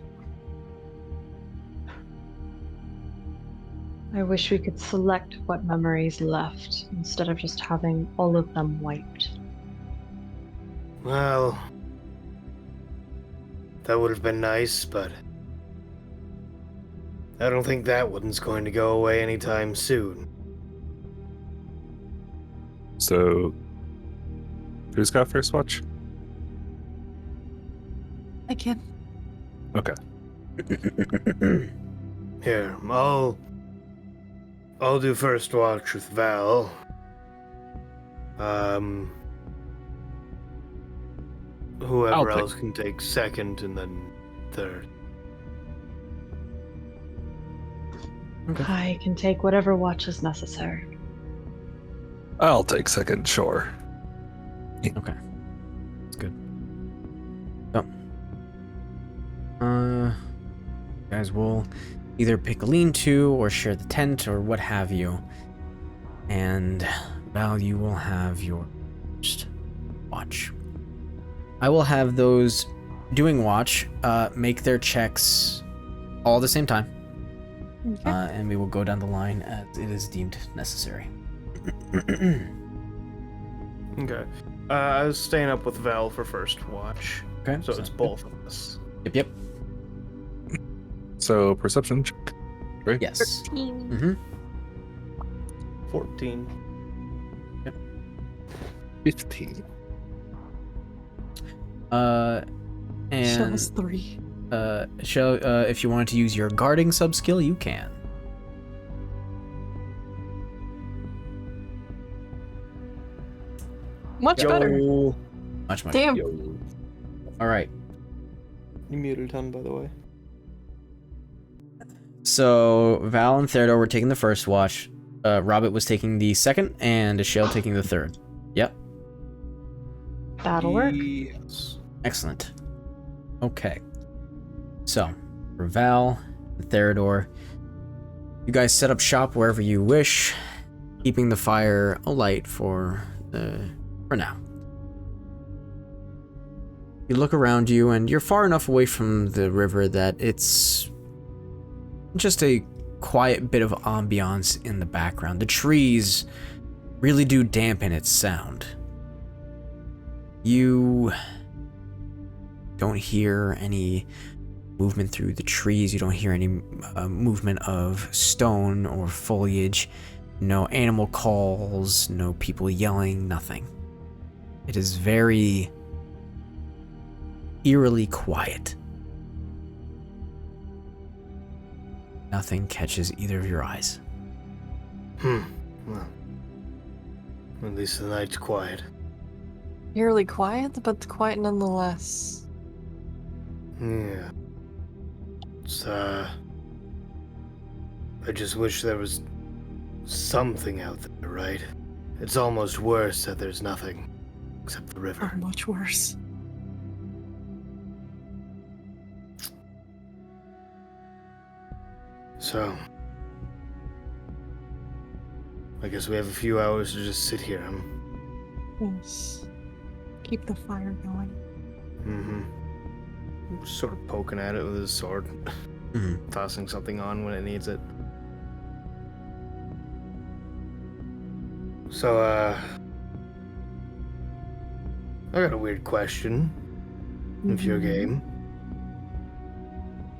I wish we could select what memories left instead of just having all of them wiped. Well, that would have been nice, but I don't think that one's going to go away anytime soon. So, who's got first watch? I can. Okay. Here, I'll do first watch with Val. Whoever I'll else can take second and then third. I can take whatever watch is necessary. I'll take second, sure. Okay. That's good. So, you guys will either pick a lean-to or share the tent or what have you. And Val, you will have your first watch. I will have those doing watch make their checks all at the same time. Okay. And we will go down the line as it is deemed necessary. Okay. I was staying up with Val for first watch. Okay. So it's both of us. Yep. So, perception check. Right? Yes. 13. Mm-hmm. 14. 15. Show And us 3. if you wanted to use your guarding sub skill, you can. Much better. Much. Damn. All right. You muted ton, by the way. So Val and Theodore were taking the first watch. Robert was taking the second, and Shale taking the third. Yep. That'll work. Yes. Excellent. Okay. So, for Val and Theodore, you guys set up shop wherever you wish, keeping the fire alight for now. You look around you, and you're far enough away from the river that it's just a quiet bit of ambiance in the background. The trees really do dampen its sound. You don't hear any movement through the trees. You don't hear any movement of stone or foliage. No animal calls, no people yelling, nothing. It is very eerily quiet. Nothing catches either of your eyes. Well, at least the night's quiet. Eerily quiet, but quiet nonetheless. Yeah. It's, I just wish there was something out there, right? It's almost worse that there's nothing except the river. Or much worse. So, I guess we have a few hours to just sit here, huh? Yes. Keep the fire going. Sort of poking at it with his sword. Tossing something on when it needs it. So, I got a weird question. If you're game.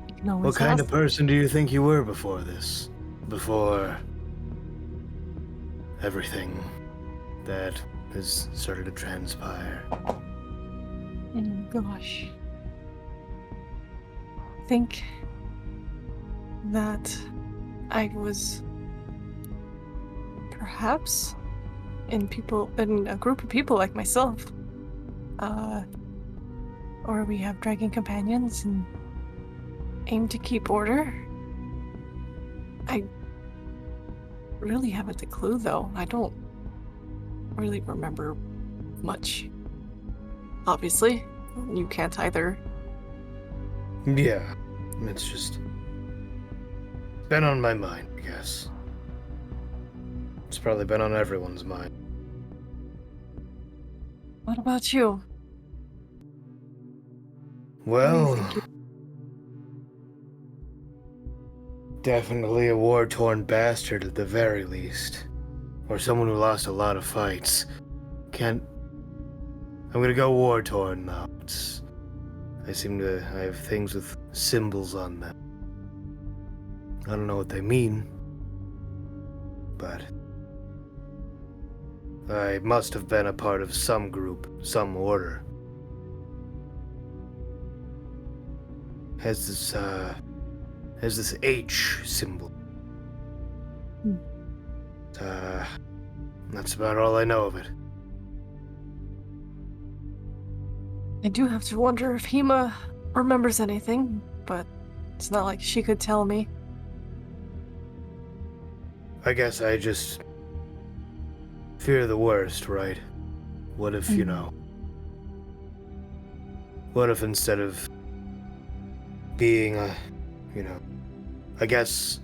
You can always What kind of ask. person do you think you were before this? Before everything that has started to transpire? Oh gosh. I think that I was perhaps in a group of people like myself. Or we have dragon companions and aim to keep order. I really haven't a clue, though. I don't really remember much. Obviously, you can't either. Yeah, it's just been on my mind, I guess. It's probably been on everyone's mind. What about you? Well, definitely a war-torn bastard at the very least. Or someone who lost a lot of fights. I'm gonna go war-torn now. I have things with symbols on them. I don't know what they mean, but I must have been a part of some group, some order. Has this H symbol. That's about all I know of it. I do have to wonder if Hema remembers anything, but it's not like she could tell me. I guess I just fear the worst, right? What if, what if instead of being I guess,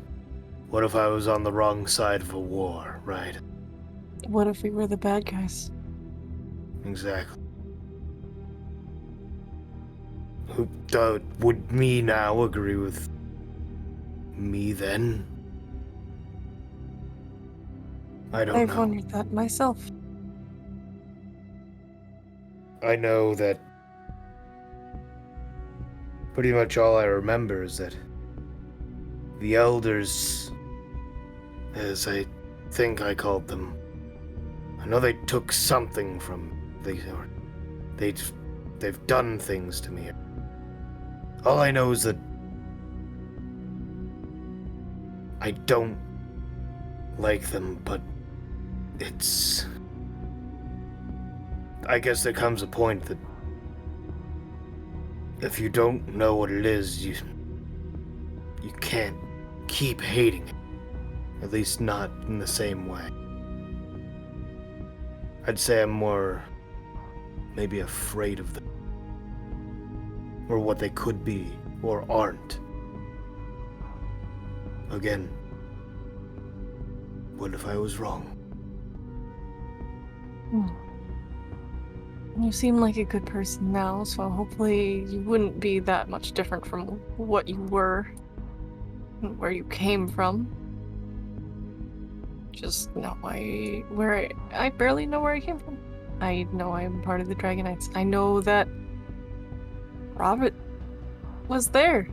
what if I was on the wrong side of a war, right? What if we were the bad guys? Exactly. Would me now agree with me then? I don't know. I've wondered that myself. I know that pretty much all I remember is that the elders, as I think I called them, I know they took something from they've done things to me. All I know is that I don't like them, but I guess there comes a point that if you don't know what it is, you can't keep hating it. At least not in the same way. I'd say I'm more maybe afraid of them. Or what they could be, or aren't. Again, what if I was wrong? You seem like a good person now, so hopefully you wouldn't be that much different from what you were, and where you came from. Just know I barely know where I came from. I know I'm part of the Dragonites. I know that Robert was there.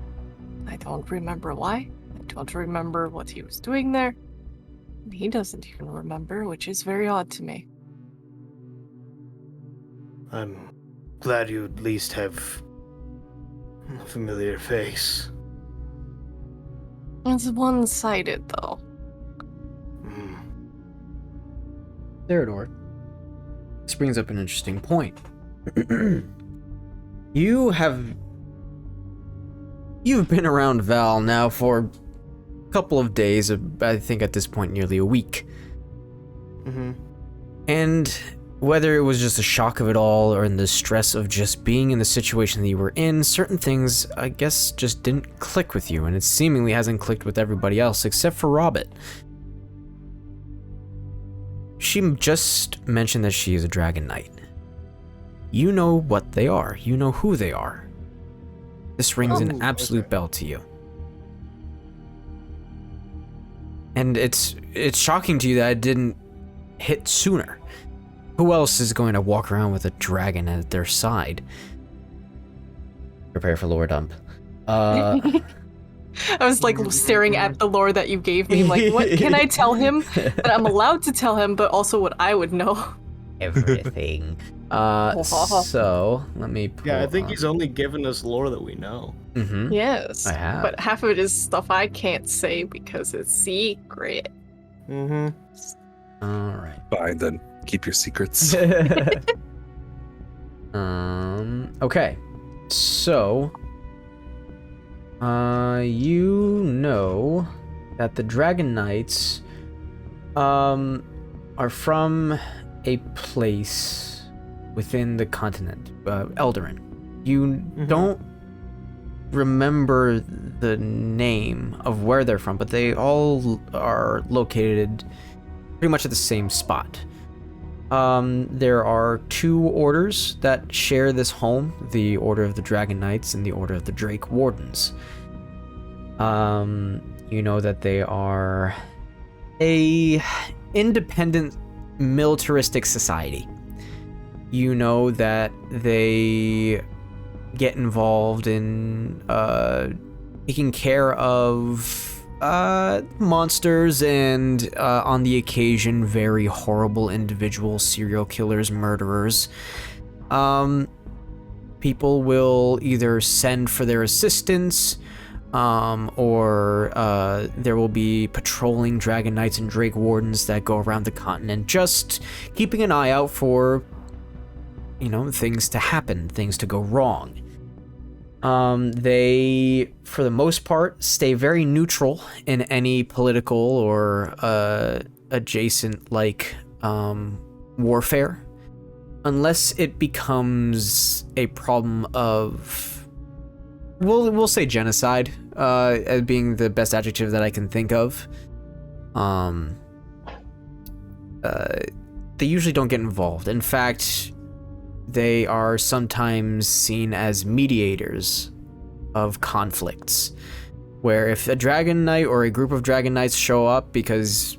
I don't remember why. I don't remember what he was doing there. He doesn't even remember, which is very odd to me. I'm glad you at least have a familiar face. It's one-sided, though. Theodore, this brings up an interesting point. You've been around Val now for a couple of days, I think at this point nearly a week. And whether it was just the shock of it all or in the stress of just being in the situation that you were in, certain things, I guess, just didn't click with you, and it seemingly hasn't clicked with everybody else except for Robert. She just mentioned that she is a Dragon Knight. You know what they are. You know who they are. This rings an absolute bell to you. And it's shocking to you that it didn't hit sooner. Who else is going to walk around with a dragon at their side? Prepare for lore dump. I was like staring at the lore that you gave me. Like, what can I tell him that I'm allowed to tell him, but also what I would know? Everything. So let me pull I think up. he's only given us lore that we know. Yes. I have. But half of it is stuff I can't say because it's secret. All right. Fine, then. Keep your secrets. Okay. So, you know that the Dragon Knights, are from a place within the continent, Eldarin. You don't remember the name of where they're from, but they all are located pretty much at the same spot. There are 2 orders that share this home, the Order of the Dragon Knights and the Order of the Drake Wardens. You know that they are a independent militaristic society. You know that they get involved in taking care of monsters and on the occasion very horrible individuals, serial killers, murderers. People will either send for their assistance, or there will be patrolling Dragon Knights and Drake Wardens that go around the continent, just keeping an eye out for, things to happen, things to go wrong. They, for the most part, stay very neutral in any political or adjacent warfare, unless it becomes a problem of, we'll say genocide, as being the best adjective that I can think of. They usually don't get involved. In fact, they are sometimes seen as mediators of conflicts, where if a Dragon Knight or a group of Dragon Knights show up because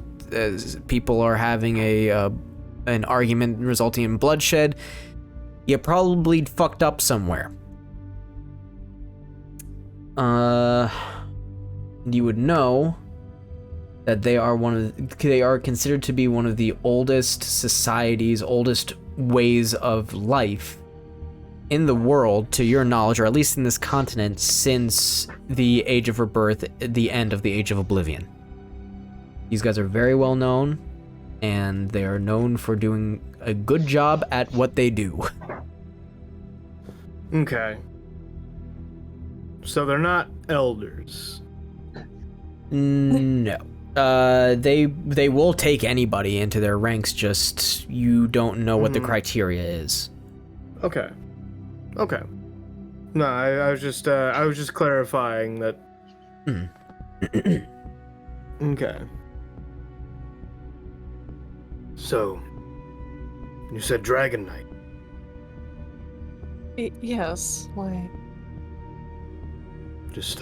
people are having an argument resulting in bloodshed, you probably fucked up somewhere. You would know that they are considered to be one of the oldest societies, oldest ways of life in the world, to your knowledge, or at least in this continent, since the Age of Rebirth, the end of the Age of Oblivion. These guys are very well known, and they are known for doing a good job at what they do. Okay. So they're not elders. No. They will take anybody into their ranks, just you don't know what the criteria is. Okay. No, I was just clarifying that. Okay. So, you said Dragon Knight. Yes. Why? Just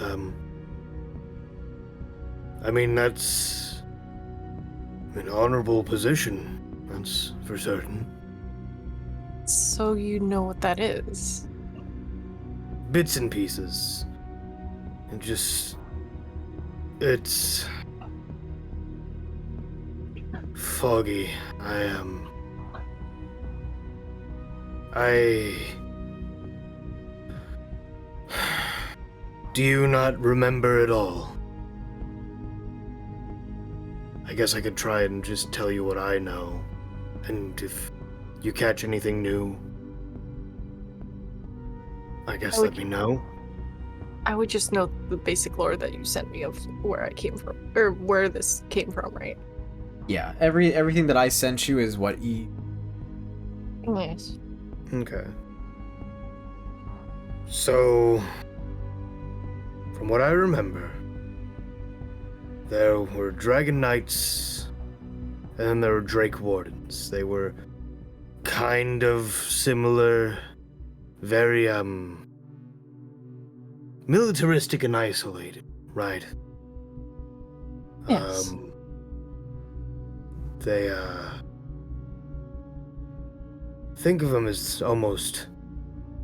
I mean, that's an honorable position, that's for certain. So you know what that is? Bits and pieces. It's foggy. Do you not remember it all? I guess I could try and just tell you what I know, and if you catch anything new, I guess let me know. I would just know the basic lore that you sent me of where I came from, or where this came from, right? Yeah, everything that I sent you is what Nice. Okay. So, from what I remember, there were Dragon Knights, and then there were Drake Wardens. They were kind of similar, very, militaristic and isolated, right? Yes. They, think of them as almost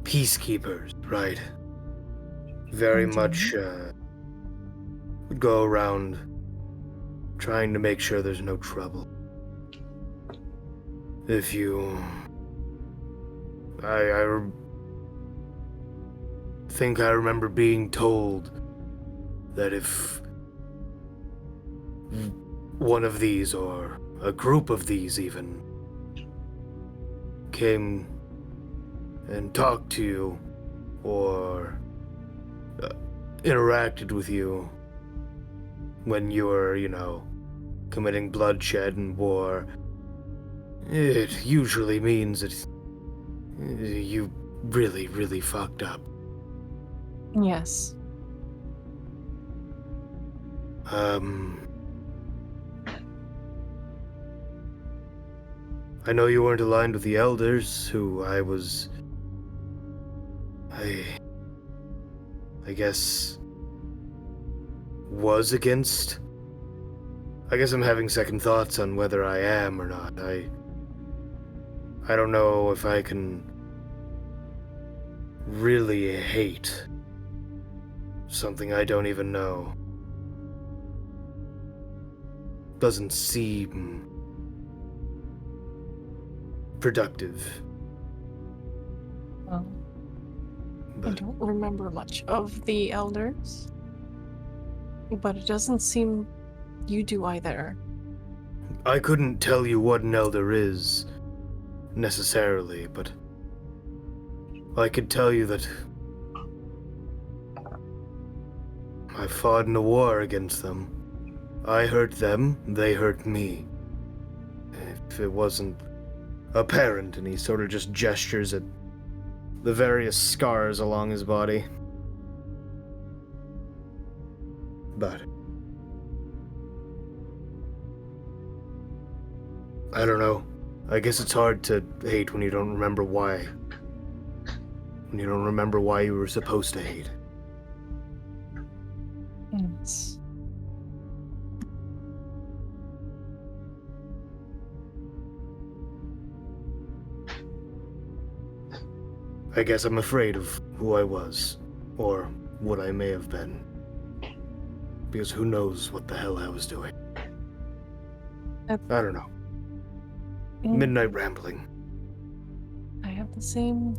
peacekeepers, right? Very much, would go around trying to make sure there's no trouble. If you... I think I remember being told that if one of these, or a group of these even, came and talked to you or interacted with you when you were, committing bloodshed and war, it usually means that you really, really fucked up. Yes. I know you weren't aligned with the elders, who I guess, was against. I guess I'm having second thoughts on whether I am or not. I don't know if I can really hate something I don't even know. Doesn't seem productive. Well, I But don't remember much of the elders, but it doesn't seem you do either. I couldn't tell you what an elder is, necessarily, but I could tell you that I fought in a war against them. I hurt them, they hurt me. If it wasn't apparent, and he sort of just gestures at the various scars along his body. But I don't know. I guess it's hard to hate when you don't remember why. When you don't remember why you were supposed to hate. Yes. I guess I'm afraid of who I was, or what I may have been. Because who knows what the hell I was doing. I don't know. Midnight rambling. I have the same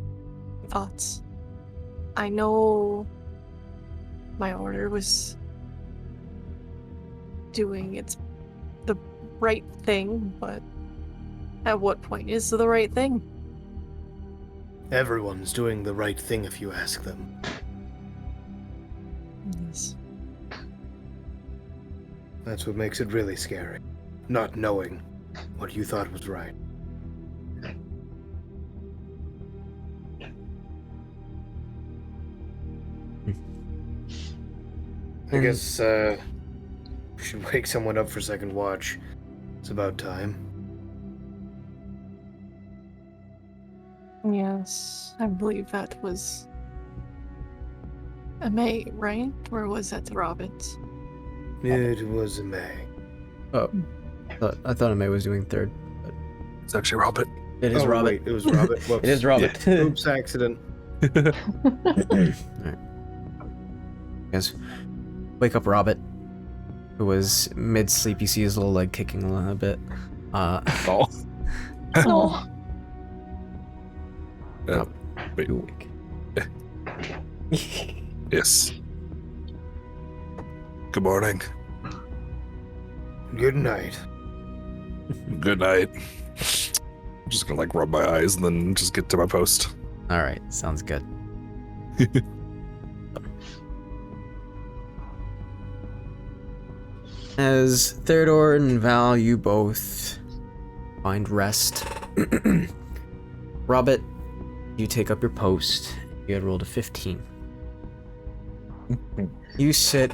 thoughts. I know my order was doing the right thing, but at what point is the right thing? Everyone's doing the right thing if you ask them. Yes. That's what makes it really scary. Not knowing what you thought was right. I guess, we should wake someone up for second watch. It's about time. Yes, I believe that was a May, right? Or was that Robert? It was a May. Oh, I thought Amay was doing third. But It's actually Robert. it is Robert. Wait, it was Robert. Whoops. It is Robert. Oops, accident. Alright. Guys, wake up Robert, who was mid-sleep. You see his little leg kicking a little bit. Oh. No. Wait. You awake. Yes. Good morning. Good night. Good night. I'm just gonna rub my eyes and then just get to my post. Alright, sounds good. As Theodore and Val, you both find rest. Robert, you take up your post. You had rolled a 15. You sit,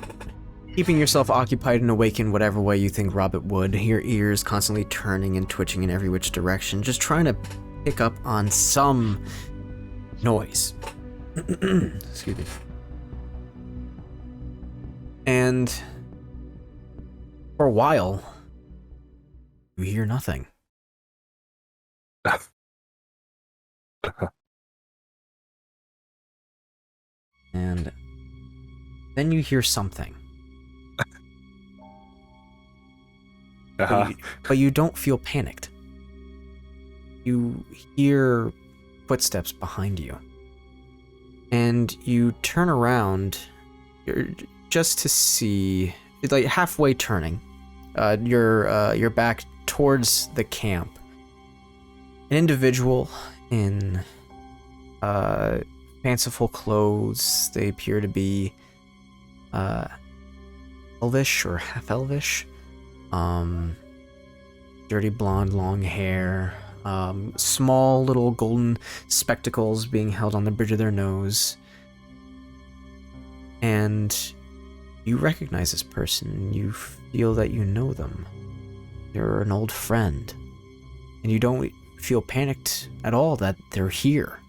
keeping yourself occupied and awake in whatever way you think Robert would, your ears constantly turning and twitching in every which direction, just trying to pick up on some noise. Excuse me. And for a while, you hear nothing. And then you hear something. But you don't feel panicked. You hear footsteps behind you. And you turn around just to see, halfway turning, your back towards the camp. An individual in fanciful clothes. They appear to be elvish or half elvish. Dirty blonde, long hair. Small little golden spectacles being held on the bridge of their nose. And you recognize this person. You feel that you know them. They're an old friend. And you don't feel panicked at all that they're here.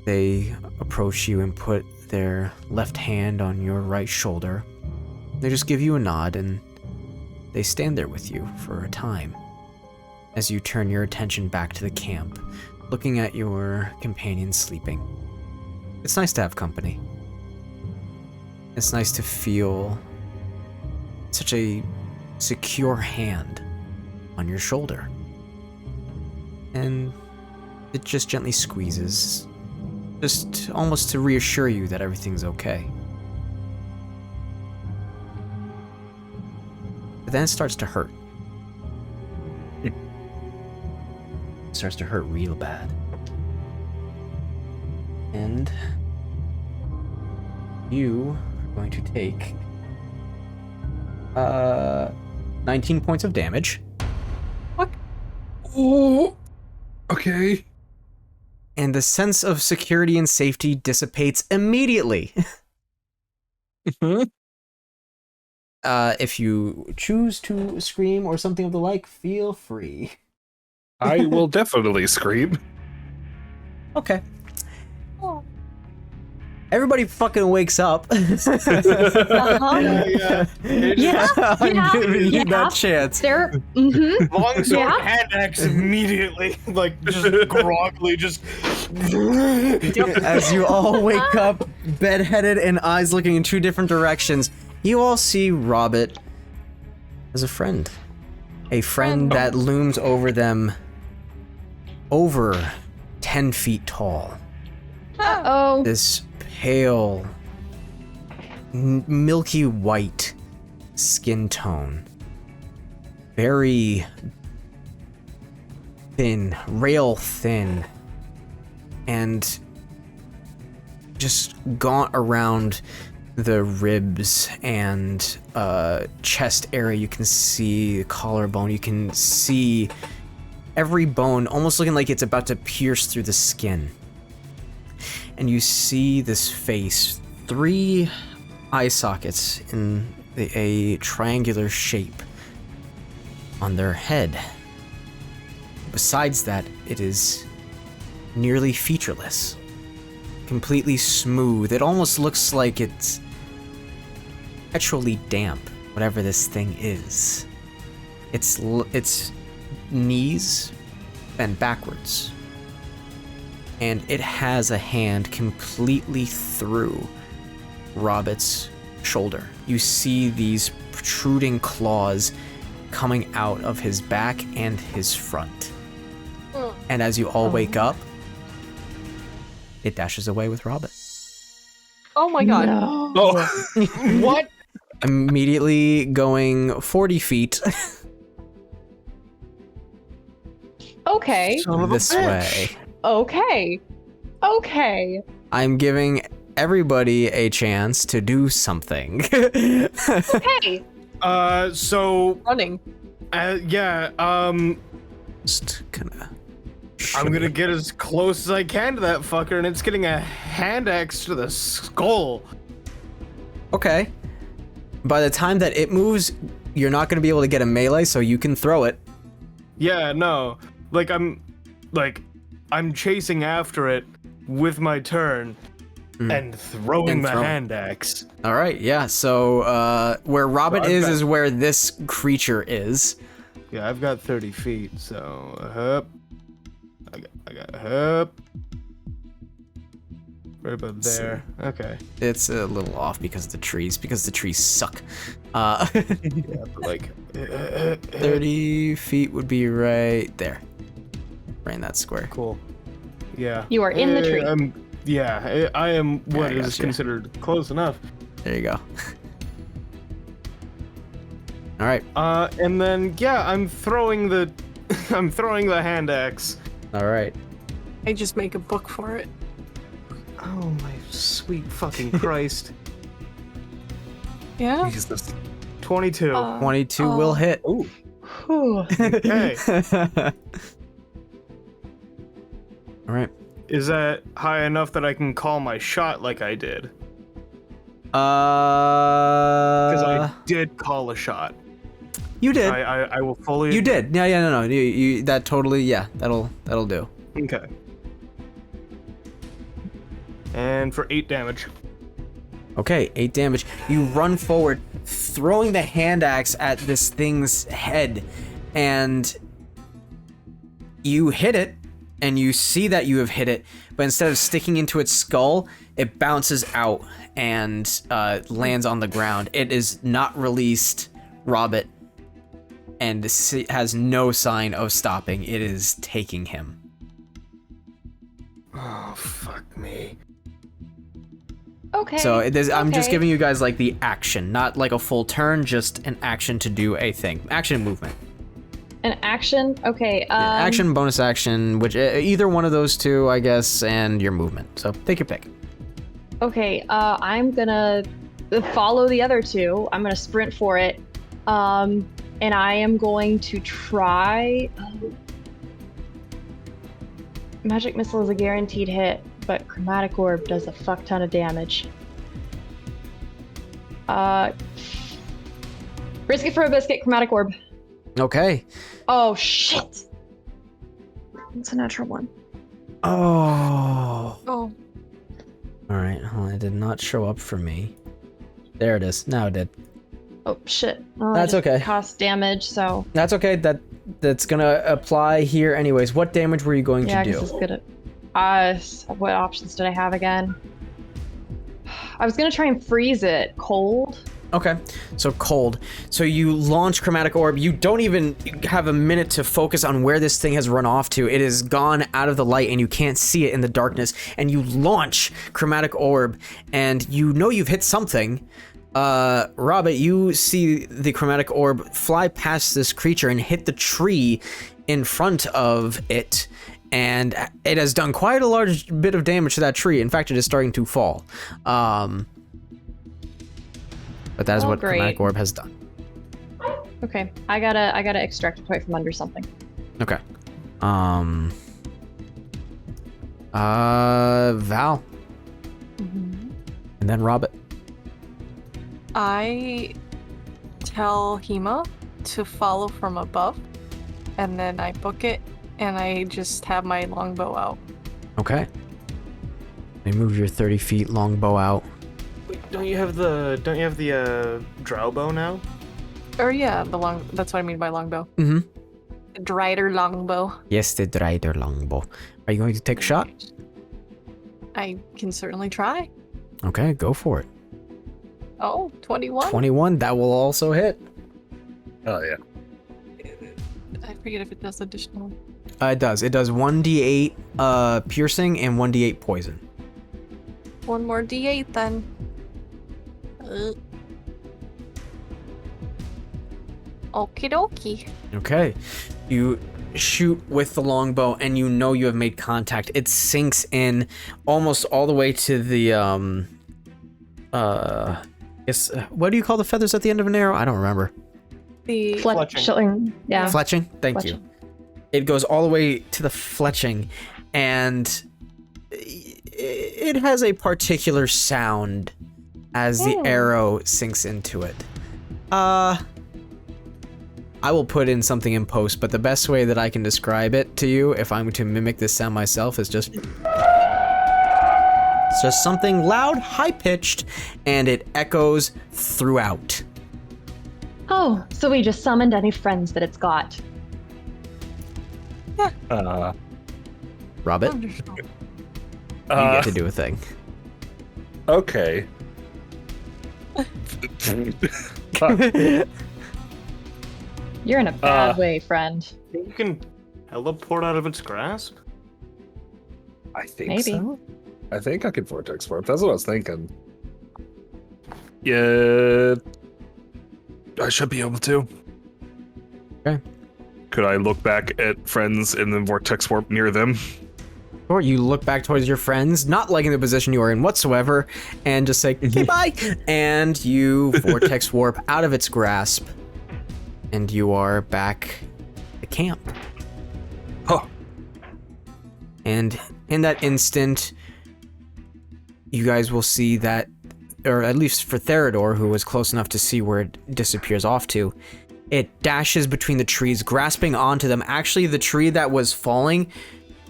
They approach you and put their left hand on your right shoulder. They just give you a nod and they stand there with you for a time as you turn your attention back to the camp, looking at your companion sleeping. It's nice to have company. It's nice to feel such a secure hand on your shoulder. And it just gently squeezes, just almost to reassure you that everything's okay. But then it starts to hurt. It starts to hurt real bad. And you are going to take 19 points of damage. What? Oh, okay. And the sense of security and safety dissipates immediately. If you choose to scream or something of the like, feel free. I will definitely scream. Okay. Everybody fucking wakes up. Uh-huh. Yeah. I'm giving you that chance. They're mm-hmm. Longsword Yeah. hand axe immediately, like just groggily, just. As you all wake up, bedheaded and eyes looking in two different directions, you all see Robert as a friend. A friend that looms over them, over 10 feet tall. Uh-oh. This pale, milky white skin tone. Very thin, rail thin, and just gaunt around the ribs and chest area. You can see the collarbone. You can see every bone almost looking like it's about to pierce through the skin. And you see this face, 3 eye sockets in a triangular shape on their head. Besides that, it is nearly featureless, completely smooth. It almost looks like it's perpetually damp, whatever this thing is. Its knees bend backwards, and it has a hand completely through Robert's shoulder. You see these protruding claws coming out of his back and his front. And as you all wake up, it dashes away with Robert. Oh my god. No. Oh, What? Immediately going 40 feet Okay. Son of a this bitch. way. Okay. Okay. I'm giving everybody a chance to do something. Okay. So, Running. yeah, Just gonna. I'm gonna get as close as I can to that fucker, and it's getting a hand axe to the skull. Okay. By the time that it moves, you're not gonna be able to get a melee, so you can throw it. Yeah, no. I'm chasing after it with my turn and throwing And the throwing. hand axe. All right, yeah. So where Robert I've got- is where this creature is. Yeah, I've got 30 feet, so up. I got up. Right about there. Okay. It's a little off because of the trees suck. Yeah, but like 30 feet would be right there. Right in that square. cool. Yeah. You are in the tree. I am what Yeah, I is gotcha. considered close enough. There you go. All right. And then yeah, I'm throwing the hand axe. All right. I just make a book for it. Oh my sweet fucking Christ. Yeah. Jesus. 22. 22 will hit. Ooh. Okay. All right. Is that high enough that I can call my shot like I did? Because I did call a shot. You did. I will fully. You did. Yeah. No. You that totally. Yeah. That'll do. Okay. And for 8 damage. Okay, 8 damage. You run forward, throwing the hand axe at this thing's head, and you hit it, and you see that you have hit it, but instead of sticking into its skull, it bounces out and lands on the ground. It is not released, Robert, and has no sign of stopping. It is taking him. Oh, fuck me. Okay. So I'm just okay. giving you guys like the action, not like a full turn, just an action to do a thing. Action and movement. An action? Okay. Yeah, action, bonus action, which either one of those two, I guess, and your movement. So take your pick. Okay, I'm gonna follow the other two. I'm gonna sprint for it. And I am going to try... Magic Missile is a guaranteed hit, but Chromatic Orb does a fuck ton of damage. Risk it for a biscuit, Chromatic Orb. Okay. Oh, shit! It's a natural one. Oh. Oh. All right. Well, it did not show up for me. There it is. Now it did. Oh, shit. Well, That's it just okay. costs damage, so... That's okay. That's gonna apply here anyways. What damage were you going Yeah, to I do? guess it's good at... what options did I have again? I was gonna try and freeze it. Cold? Okay, so cold. So you launch Chromatic Orb. You don't even have a minute to focus on where this thing has run off to. It is gone out of the light and you can't see it in the darkness. And you launch Chromatic Orb and you know you've hit something. Robert, you see the Chromatic Orb fly past this creature and hit the tree in front of it. And it has done quite a large bit of damage to that tree. In fact, it is starting to fall. But that is what great. Chromatic Orb has done. Okay, I gotta extract a point from under something. Okay. Val. Mm-hmm. And then Robert. I tell Hema to follow from above, and then I book it, and I just have my longbow out. Okay. You move your 30 feet longbow out. Wait, don't you have the drow bow now? Or yeah, that's what I mean by longbow. Mm-hmm. Drider longbow. Yes, the Drider longbow. Are you going to take a shot? I can certainly try. Okay, go for it. Oh, 21? 21, that will also hit. Oh yeah. I forget if it does additional. It does. It does 1d8 piercing and 1d8 poison. One more d8 then. Okie dokie. Okay. You shoot with the longbow and you know you have made contact. It sinks in almost all the way to the what do you call the feathers at the end of an arrow? I don't remember. The Fletching. Yeah. Fletching? Thank you. It goes all the way to the fletching, and it has a particular sound as the arrow sinks into it. I will put in something in post, but the best way that I can describe it to you, if I'm to mimic this sound myself, is just... It's just something loud, high-pitched, and it echoes throughout. Oh, so we just summoned any friends that it's got. Robert, Wonderful. you get to do a thing. Okay. You're in a bad way, friend. You can teleport out of its grasp? I think Maybe. so. I think I can vortex warp. That's what I was thinking. Yeah. I should be able to. Okay. Could I look back at friends in the vortex warp near them? Or you look back towards your friends, not liking the position you are in whatsoever, and just say, okay, bye. And you vortex warp out of its grasp, and you are back at camp. Huh. And in that instant, you guys will see that, or at least for Therodor, who was close enough to see where it disappears off to, it dashes between the trees, grasping onto them. Actually, the tree that was falling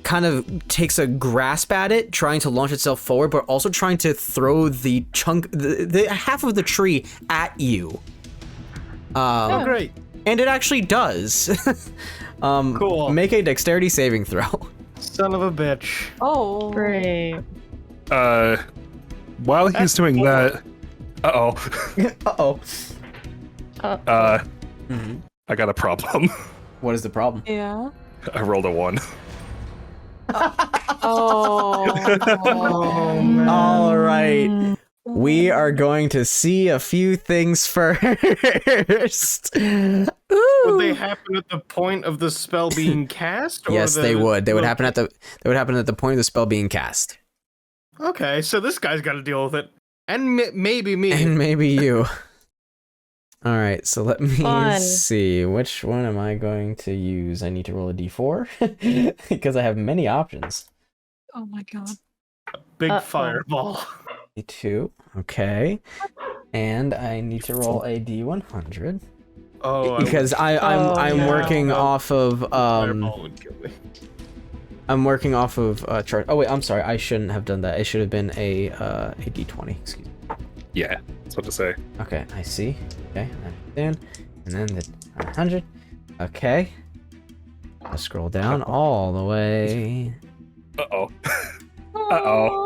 kind of takes a grasp at it, trying to launch itself forward, but also trying to throw the chunk, the half of the tree at you. Oh, great. And it actually does. Cool. Make a dexterity saving throw. Son of a bitch. Oh. Great. While he's doing that, Uh-oh. I got a problem. What is the problem? Yeah. I rolled a 1. Oh. Oh, man. All right. We are going to see a few things first. Would they happen at the point of the spell being cast? Or Yes, they would. They would happen at the point of the spell being cast. Okay, so this guy's got to deal with it, and maybe me. And maybe you. All right, so let me Fun. see. Which one am I going to use? I need to roll a d4 because I have many options. Oh my god. Big Uh-oh. fireball. D2, okay. And I need to roll a d100 Oh, because I'm yeah. working off of fireball would kill me. I'm working off of chart. Oh wait, I'm sorry. I shouldn't have done that. It should have been a d20. Excuse me. Yeah, that's what to say. Okay, I see. Okay, I understand. And then the 100. Okay. I'll scroll down all the way. Uh-oh. Uh-oh.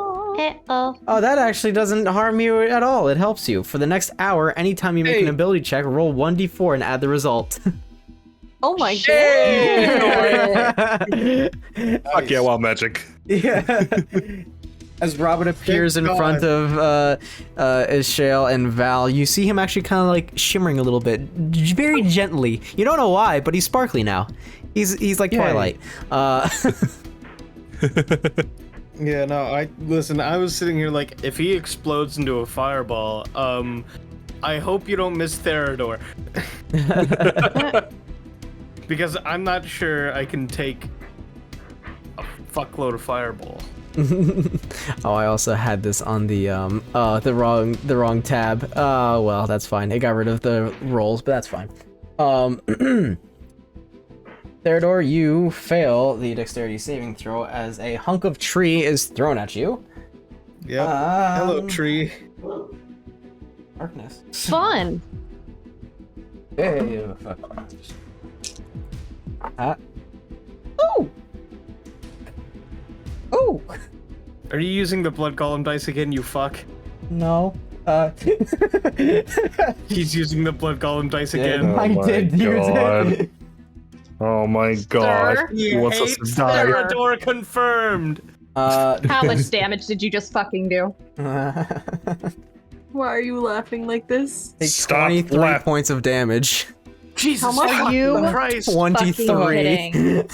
Oh, that actually doesn't harm you at all. It helps you. For the next hour, anytime you make an ability check, roll 1d4 and add the result. Oh my Fuck yeah, wild magic. Yeah. As Robin appears in front of Ishale and Val, you see him actually kind of like shimmering a little bit, very gently. You don't know why, but he's sparkly now. He's like Twilight. Yeah, no, I was sitting here like, if he explodes into a fireball, I hope you don't miss Therodor. Because I'm not sure I can take a fuckload of fireball. Oh, I also had this on the wrong tab. Well, that's fine. It got rid of the rolls, but that's fine. Therodor, you fail the dexterity saving throw as a hunk of tree is thrown at you. Yep. Hello, tree. Darkness. Fun. Hey, fuck. Oh! Oh! Are you using the blood golem dice again, you fuck? No. He's using the blood golem dice again. Oh I my did use God. it. Oh my god. Sir? He wants us to die. Therodor confirmed. How much damage did you just fucking do? Why are you laughing like this? Take Stop 23 laughing. points of damage. Jesus How much fucking you Christ. 23.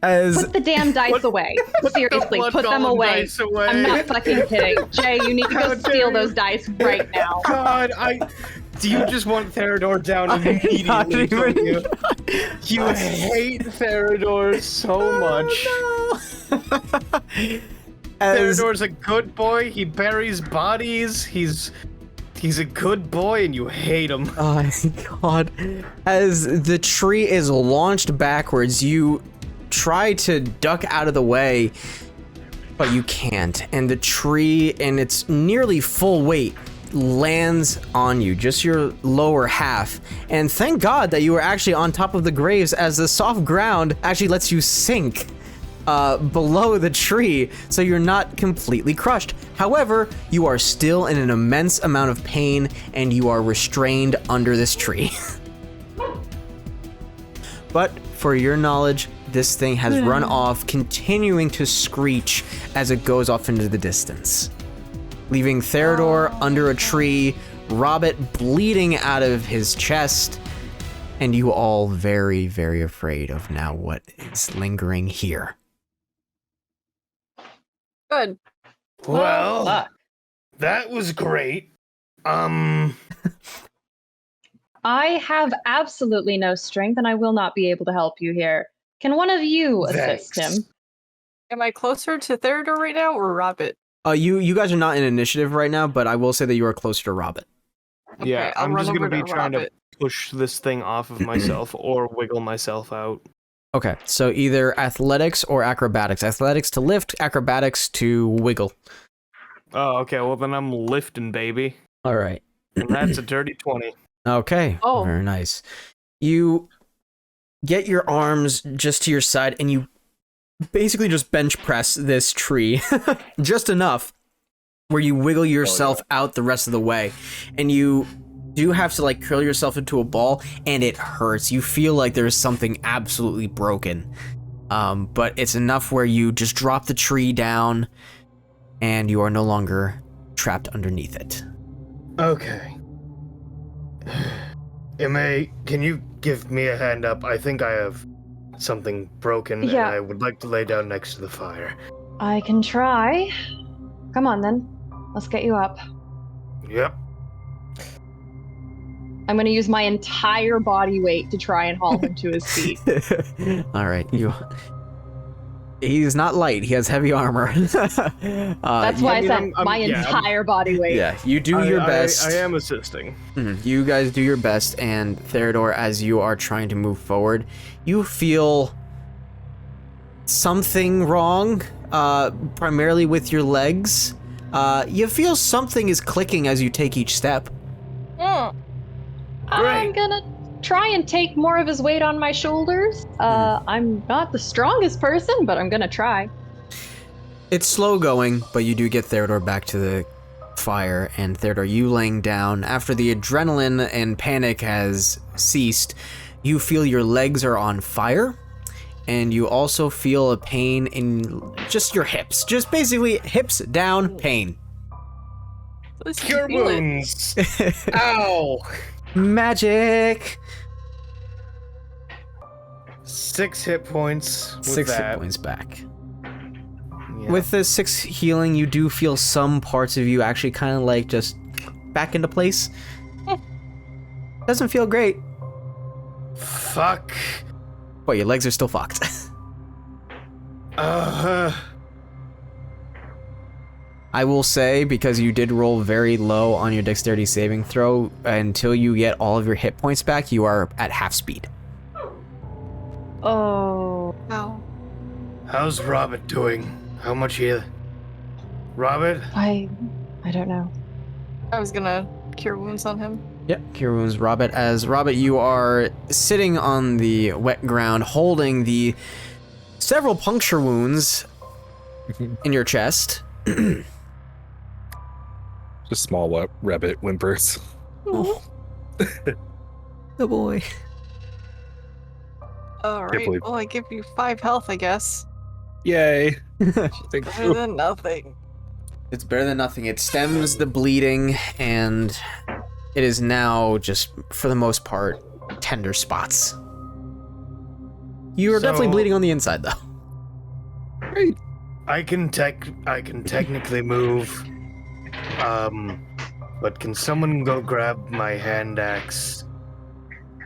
As Put the damn dice away. Seriously, blood put them golem away. dice away. I'm not fucking kidding. Jay, you need to How go dare steal you. those dice right now. God, do you just want Therodor down immediately? not don't even- you? You hate Therodor so much. As Therodor's a good boy. He buries bodies. He's a good boy, and you hate him. oh my god. As the tree is launched backwards, you try to duck out of the way, but you can't. And the tree, in its nearly full weight, lands on you, just your lower half. And thank God that you were actually on top of the graves, as the soft ground actually lets you sink below the tree, so you're not completely crushed. However, you are still in an immense amount of pain, and you are restrained under this tree. But for your knowledge, this thing has run off, continuing to screech as it goes off into the distance, leaving Therodor under a tree, Robert bleeding out of his chest, and you all very, very afraid of now what is lingering here. Good. Well, fuck. that was great. I have absolutely no strength, and I will not be able to help you here. Can one of you assist Thanks. him? Am I closer to Theodore right now or Robert? You guys are not in initiative right now, but I will say that you are closer to Robert. Yeah, Okay, I'll I'm run just gonna over be to trying to Robert. push this thing off of myself or wiggle myself out. Okay, so either athletics or acrobatics. Athletics to lift, acrobatics to wiggle. Oh, okay. Well, then I'm lifting, baby. All right. And that's a dirty 20. Okay, Oh. very nice. You get your arms just to your side, and you basically just bench press this tree just enough where you wiggle yourself out the rest of the way, and you do have to like curl yourself into a ball, and it hurts. You feel like there's something absolutely broken, but it's enough where you just drop the tree down, and you are no longer trapped underneath it. Okay. Emma, can you give me a hand up? I think I have something broken, Yeah. and I would like to lay down next to the fire. I can try. Come on, then. Let's get you up. Yep. I'm going to use my entire body weight to try and haul him to his feet. All right, he's not light. He has heavy armor. That's why I said I'm- my yeah, I'm- entire body weight. Yeah, you do your best. I am assisting. You guys do your best, and Theodore, as you are trying to move forward, you feel something wrong, primarily with your legs. You feel something is clicking as you take each step. I'm gonna try and take more of his weight on my shoulders. I'm not the strongest person, but I'm gonna try. It's slow going, but you do get Theodore back to the fire, and Theodore, you laying down, after the adrenaline and panic has ceased, you feel your legs are on fire, and you also feel a pain in just your hips. Just basically hips down pain. At least you Cure feel it. wounds! Ow! Magic! 6 hit points with 6 that. hit points back. Yeah. With the 6 healing, you do feel some parts of you actually kind of like just back into place. Doesn't feel great, Fuck. but your legs are still fucked. I will say, because you did roll very low on your dexterity saving throw, until you get all of your hit points back, you are at half speed. Oh. Ow. How's Robert doing? How much he... Robert? I don't know. I was gonna cure wounds on him. Yep, cure wounds, Robert. As Robert, you are sitting on the wet ground, holding the several puncture wounds in your chest. Just small rabbit whimpers. Oh boy. Alright, believe- well I give you 5 health, I guess. Yay! Thank Better you. than nothing. It's better than nothing. It stems the bleeding, and it is now just, for the most part, tender spots. You are definitely So- bleeding on the inside, though. Great. I can technically move. But can someone go grab my hand axe?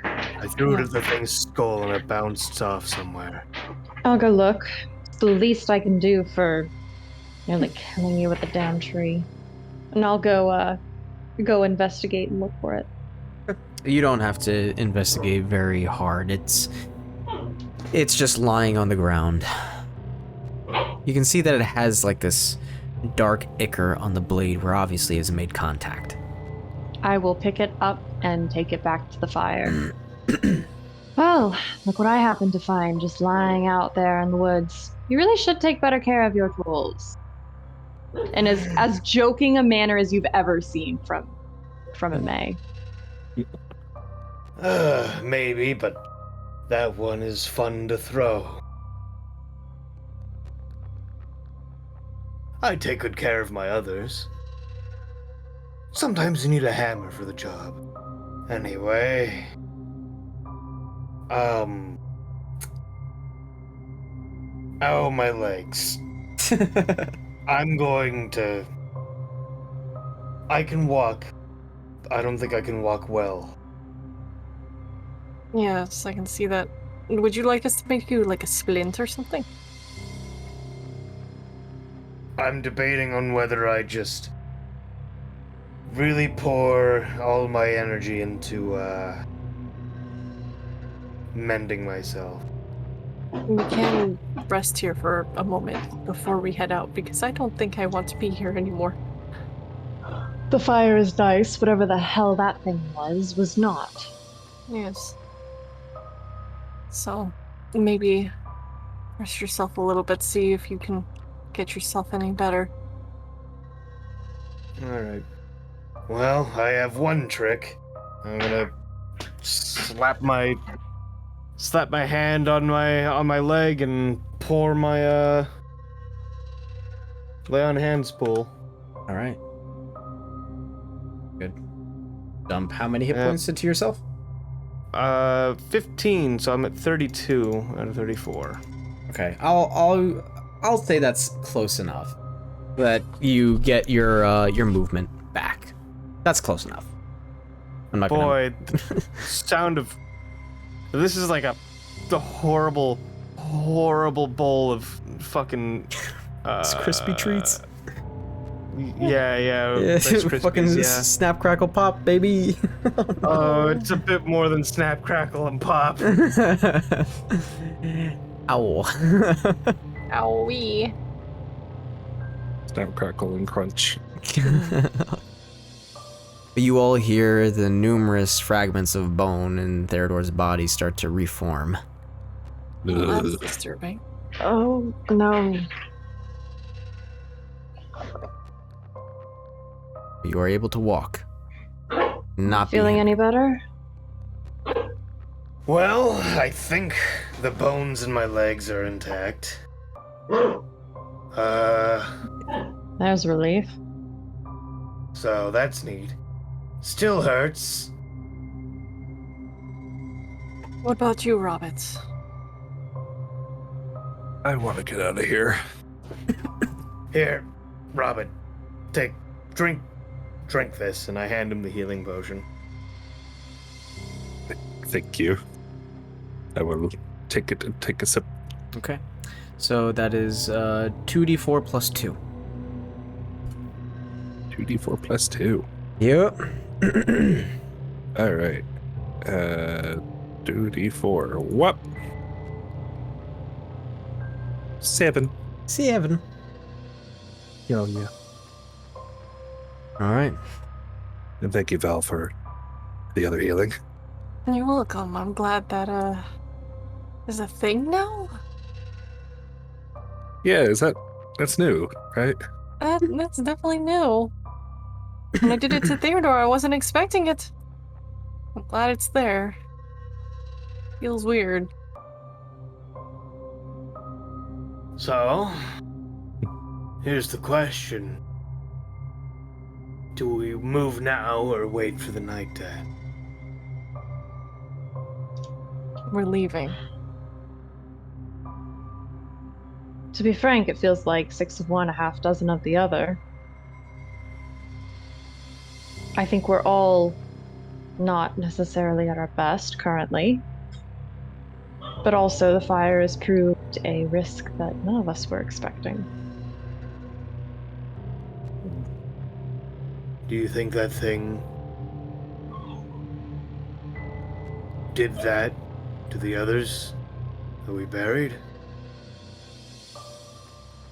I threw it at the thing's skull and it bounced off somewhere. I'll go look. It's the least I can do for nearly killing you with the damn tree. And I'll go investigate and look for it. You don't have to investigate very hard. It's just lying on the ground. You can see that it has like this dark ichor on the blade where obviously it has made contact. I will pick it up and take it back to the fire. Well, look what I happened to find just lying out there in the woods. You really should take better care of your tools. And as joking a manner as you've ever seen from a May. Maybe, but that one is fun to throw. I take good care of my others. sometimes you need a hammer for the job. Anyway, ow, my legs. I can walk. I don't think I can walk well. Yes, I can see that. Would you like us to make you like a splint or something? I'm debating on whether I just really pour all my energy into mending myself. We can rest here for a moment before we head out because I don't think I want to be here anymore. The fire is nice. Whatever the hell that thing was not. Yes. So maybe rest yourself a little bit, see if you can get yourself any better. Alright. Well, I have one trick. I'm gonna slap my hand on my leg and pour my lay on hands pool. All right. Good. Dump how many hit Yep. points into yourself? 15, so I'm at 32 out of 34. Okay. I'll say that's close enough that you get your movement back. That's close enough. I'm not Boy, the sound of this is like the horrible bowl of fucking It's crispy treats. Yeah, Rice Krispies, fucking yeah. snap crackle pop, baby. Oh, it's a bit more than snap, crackle, and pop. Ow. Owie. Snap, crackle, and crunch. You all hear the numerous fragments of bone in Theodore's body start to reform. Well, that's disturbing. Oh, no. You are able to walk. Not Feeling any better? Well, I think the bones in my legs are intact. There's relief. So that's neat. Still hurts. What about you, Roberts? I want to get out of here. Here, Robin, drink this, and I hand him the healing potion. Thank you. I will take a sip. Okay. So that is 2d4 plus 2. 2d4 plus 2. Yep. All right. 2d4. What? 7. 7. Hell yeah. All right. And thank you, Val, for the other healing. You're welcome. I'm glad that is a thing now. Yeah, that's new, right? That's definitely new. When I did it to Theodore, I wasn't expecting it. I'm glad it's there. Feels weird. So, here's the question. Do we move now or wait for the night to end? We're leaving. To be frank, it feels like 6 of one, a half dozen of the other. I think we're all not necessarily at our best currently. But also, the fire has proved a risk that none of us were expecting. Do you think that thing did that to the others that we buried?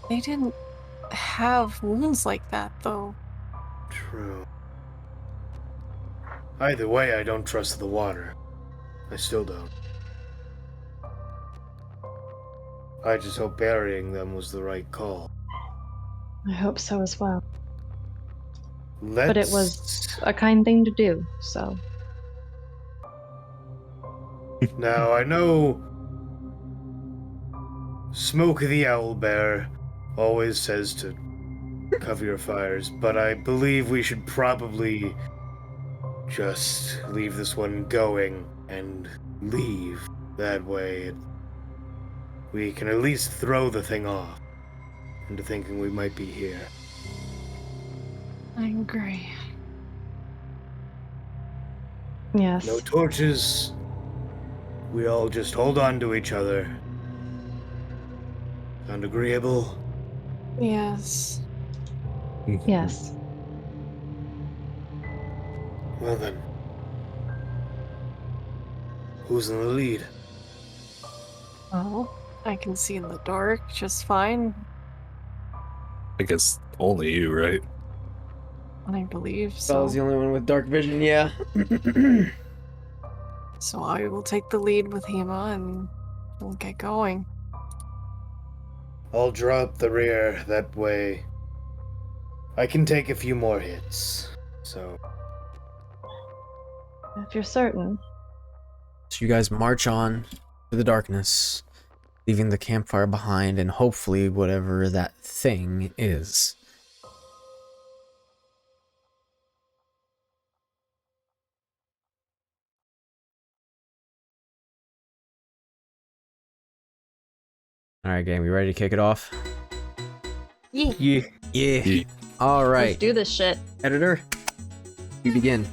They didn't have wounds like that, though. True. Either way, I don't trust the water. I still don't. I just hope burying them was the right call. I hope so as well. Let's... But it was a kind thing to do, so. Now, I know Smoke the Owlbear always says to cover your fires, but I believe we should probably just leave this one going and leave. That way, we can at least throw the thing off into thinking we might be here. I agree. Yes. No torches. We all just hold on to each other. Sound agreeable? Yes. Yes. Well then. Who's in the lead? Well, I can see in the dark just fine, I guess only you, right? I believe so. Bella's the only one with dark vision, yeah. So I will take the lead with Hema and we'll get going. I'll drop the rear, that way I can take a few more hits. So, If you're certain. So you guys march on to the darkness, leaving the campfire behind and hopefully whatever that thing is. Alright, game, we ready to kick it off? Yeah. Yeah. Yeah. Yeah. All Let's right, do this shit. editor, we begin.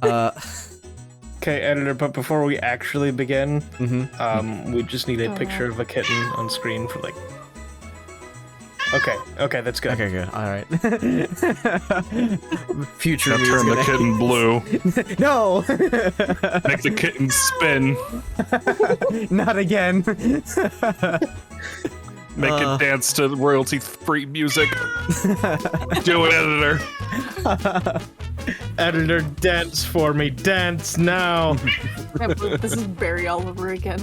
Okay, editor, but before we actually begin, we just need a Oh. picture of a kitten on screen for like. Okay, that's good. Okay, good. All right. Future Now me is turn the gonna- kitten blue. No. Make the kitten spin. Not again. Make it dance to royalty-free music. Do it, editor. Editor, dance for me. Dance now. This is Barry all over again.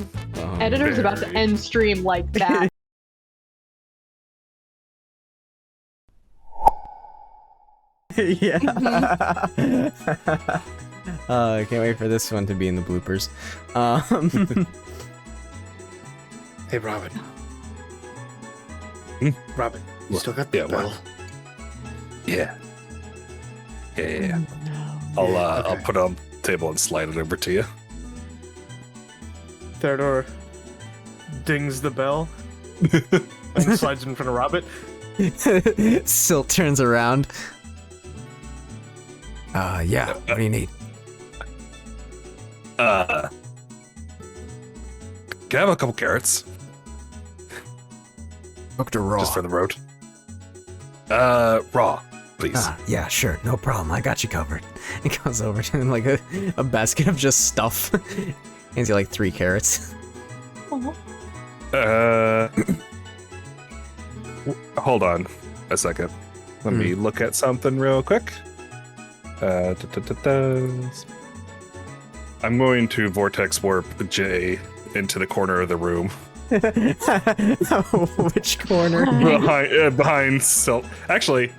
Editor's about to Very. end stream like that. Yeah. I can't wait for this one to be in the bloopers. hey, Robin. Hmm? Robin, you still got the Yeah, bell? what? Yeah. Yeah. No. I'll Okay. put it on the table and slide it over to you. Theodore dings the bell and slides in front of Robert. Silt turns around. Yeah, what do you need? Can I have a couple carrots? Cooked or raw? Just for the road. Raw, please. Yeah, sure, no problem. I got you covered. He goes over to him like a basket of just stuff. Hands you like 3 carrots. Hold on a second. Let me look at something real quick. I'm going to vortex warp Jay into the corner of the room. Which corner? behind Silt. Actually,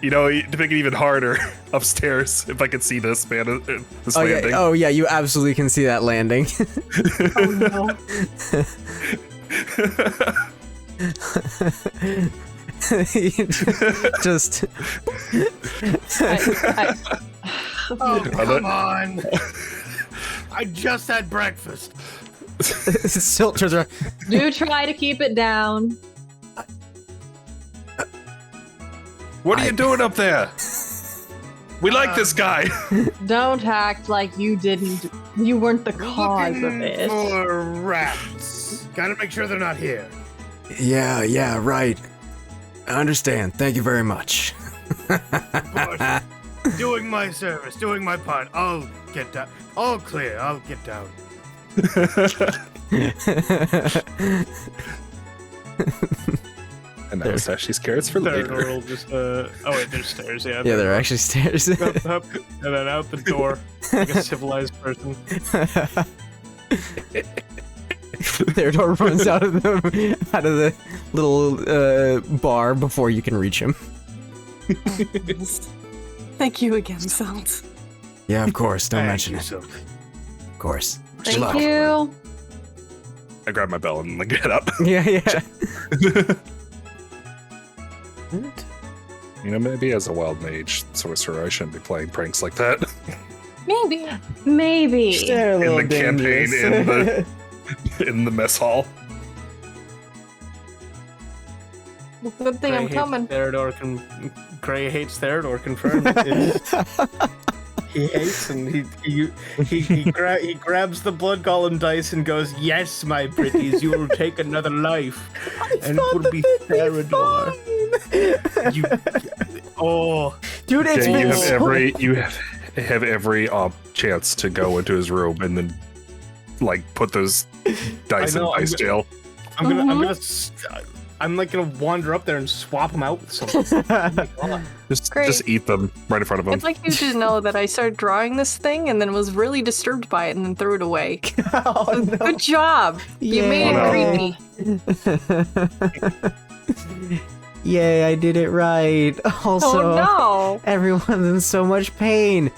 to make it even harder, upstairs, if I could see this landing. Oh yeah, you absolutely can see that landing. Oh no. Just Oh, come on! I just had breakfast. Silt turns around. Do try to keep it down. What are you doing up there? We like this guy. Don't act like you weren't the cause of Looking it. for rats. Gotta make sure they're not here. Yeah, right. I understand. Thank you very much. Of course. Doing my service, doing my part. I'll get down. All clear. I'll get down. And that was Ashley's carrots for Theodore later. will just. Oh wait, there's stairs. Yeah. Yeah, there are actually stairs. Up, and then out the door, like a civilized person. Theodore runs out of the little bar before you can reach him. Thank you again, Salt. Yeah, of course. Don't Thank mention you, it. Silk. Of course. Good Thank luck. you. I grab my bell and get up. Yeah. You know, maybe as a wild mage sorcerer, I shouldn't be playing pranks like that. Maybe. Maybe. They're a In little the campaign, dangerous. in the mess hall. Good thing I'm coming. Gray hates Theodore confirmed. He hates and he grabs the blood golem dice and goes, "Yes, my pretties, you will take another life, and it will be Theodore." Dude, it's Yeah, been you have every chance to go into his room and then like put those dice in dice jail. I'm like gonna wander up there and swap them out with something. Just eat them right in front of him. I'd like you to know that I started drawing this thing and then was really disturbed by it and then threw it away. Oh, no. Good job. You made Yay. it creepy. Yay, I did it right. Also, Oh no. everyone's in so much pain.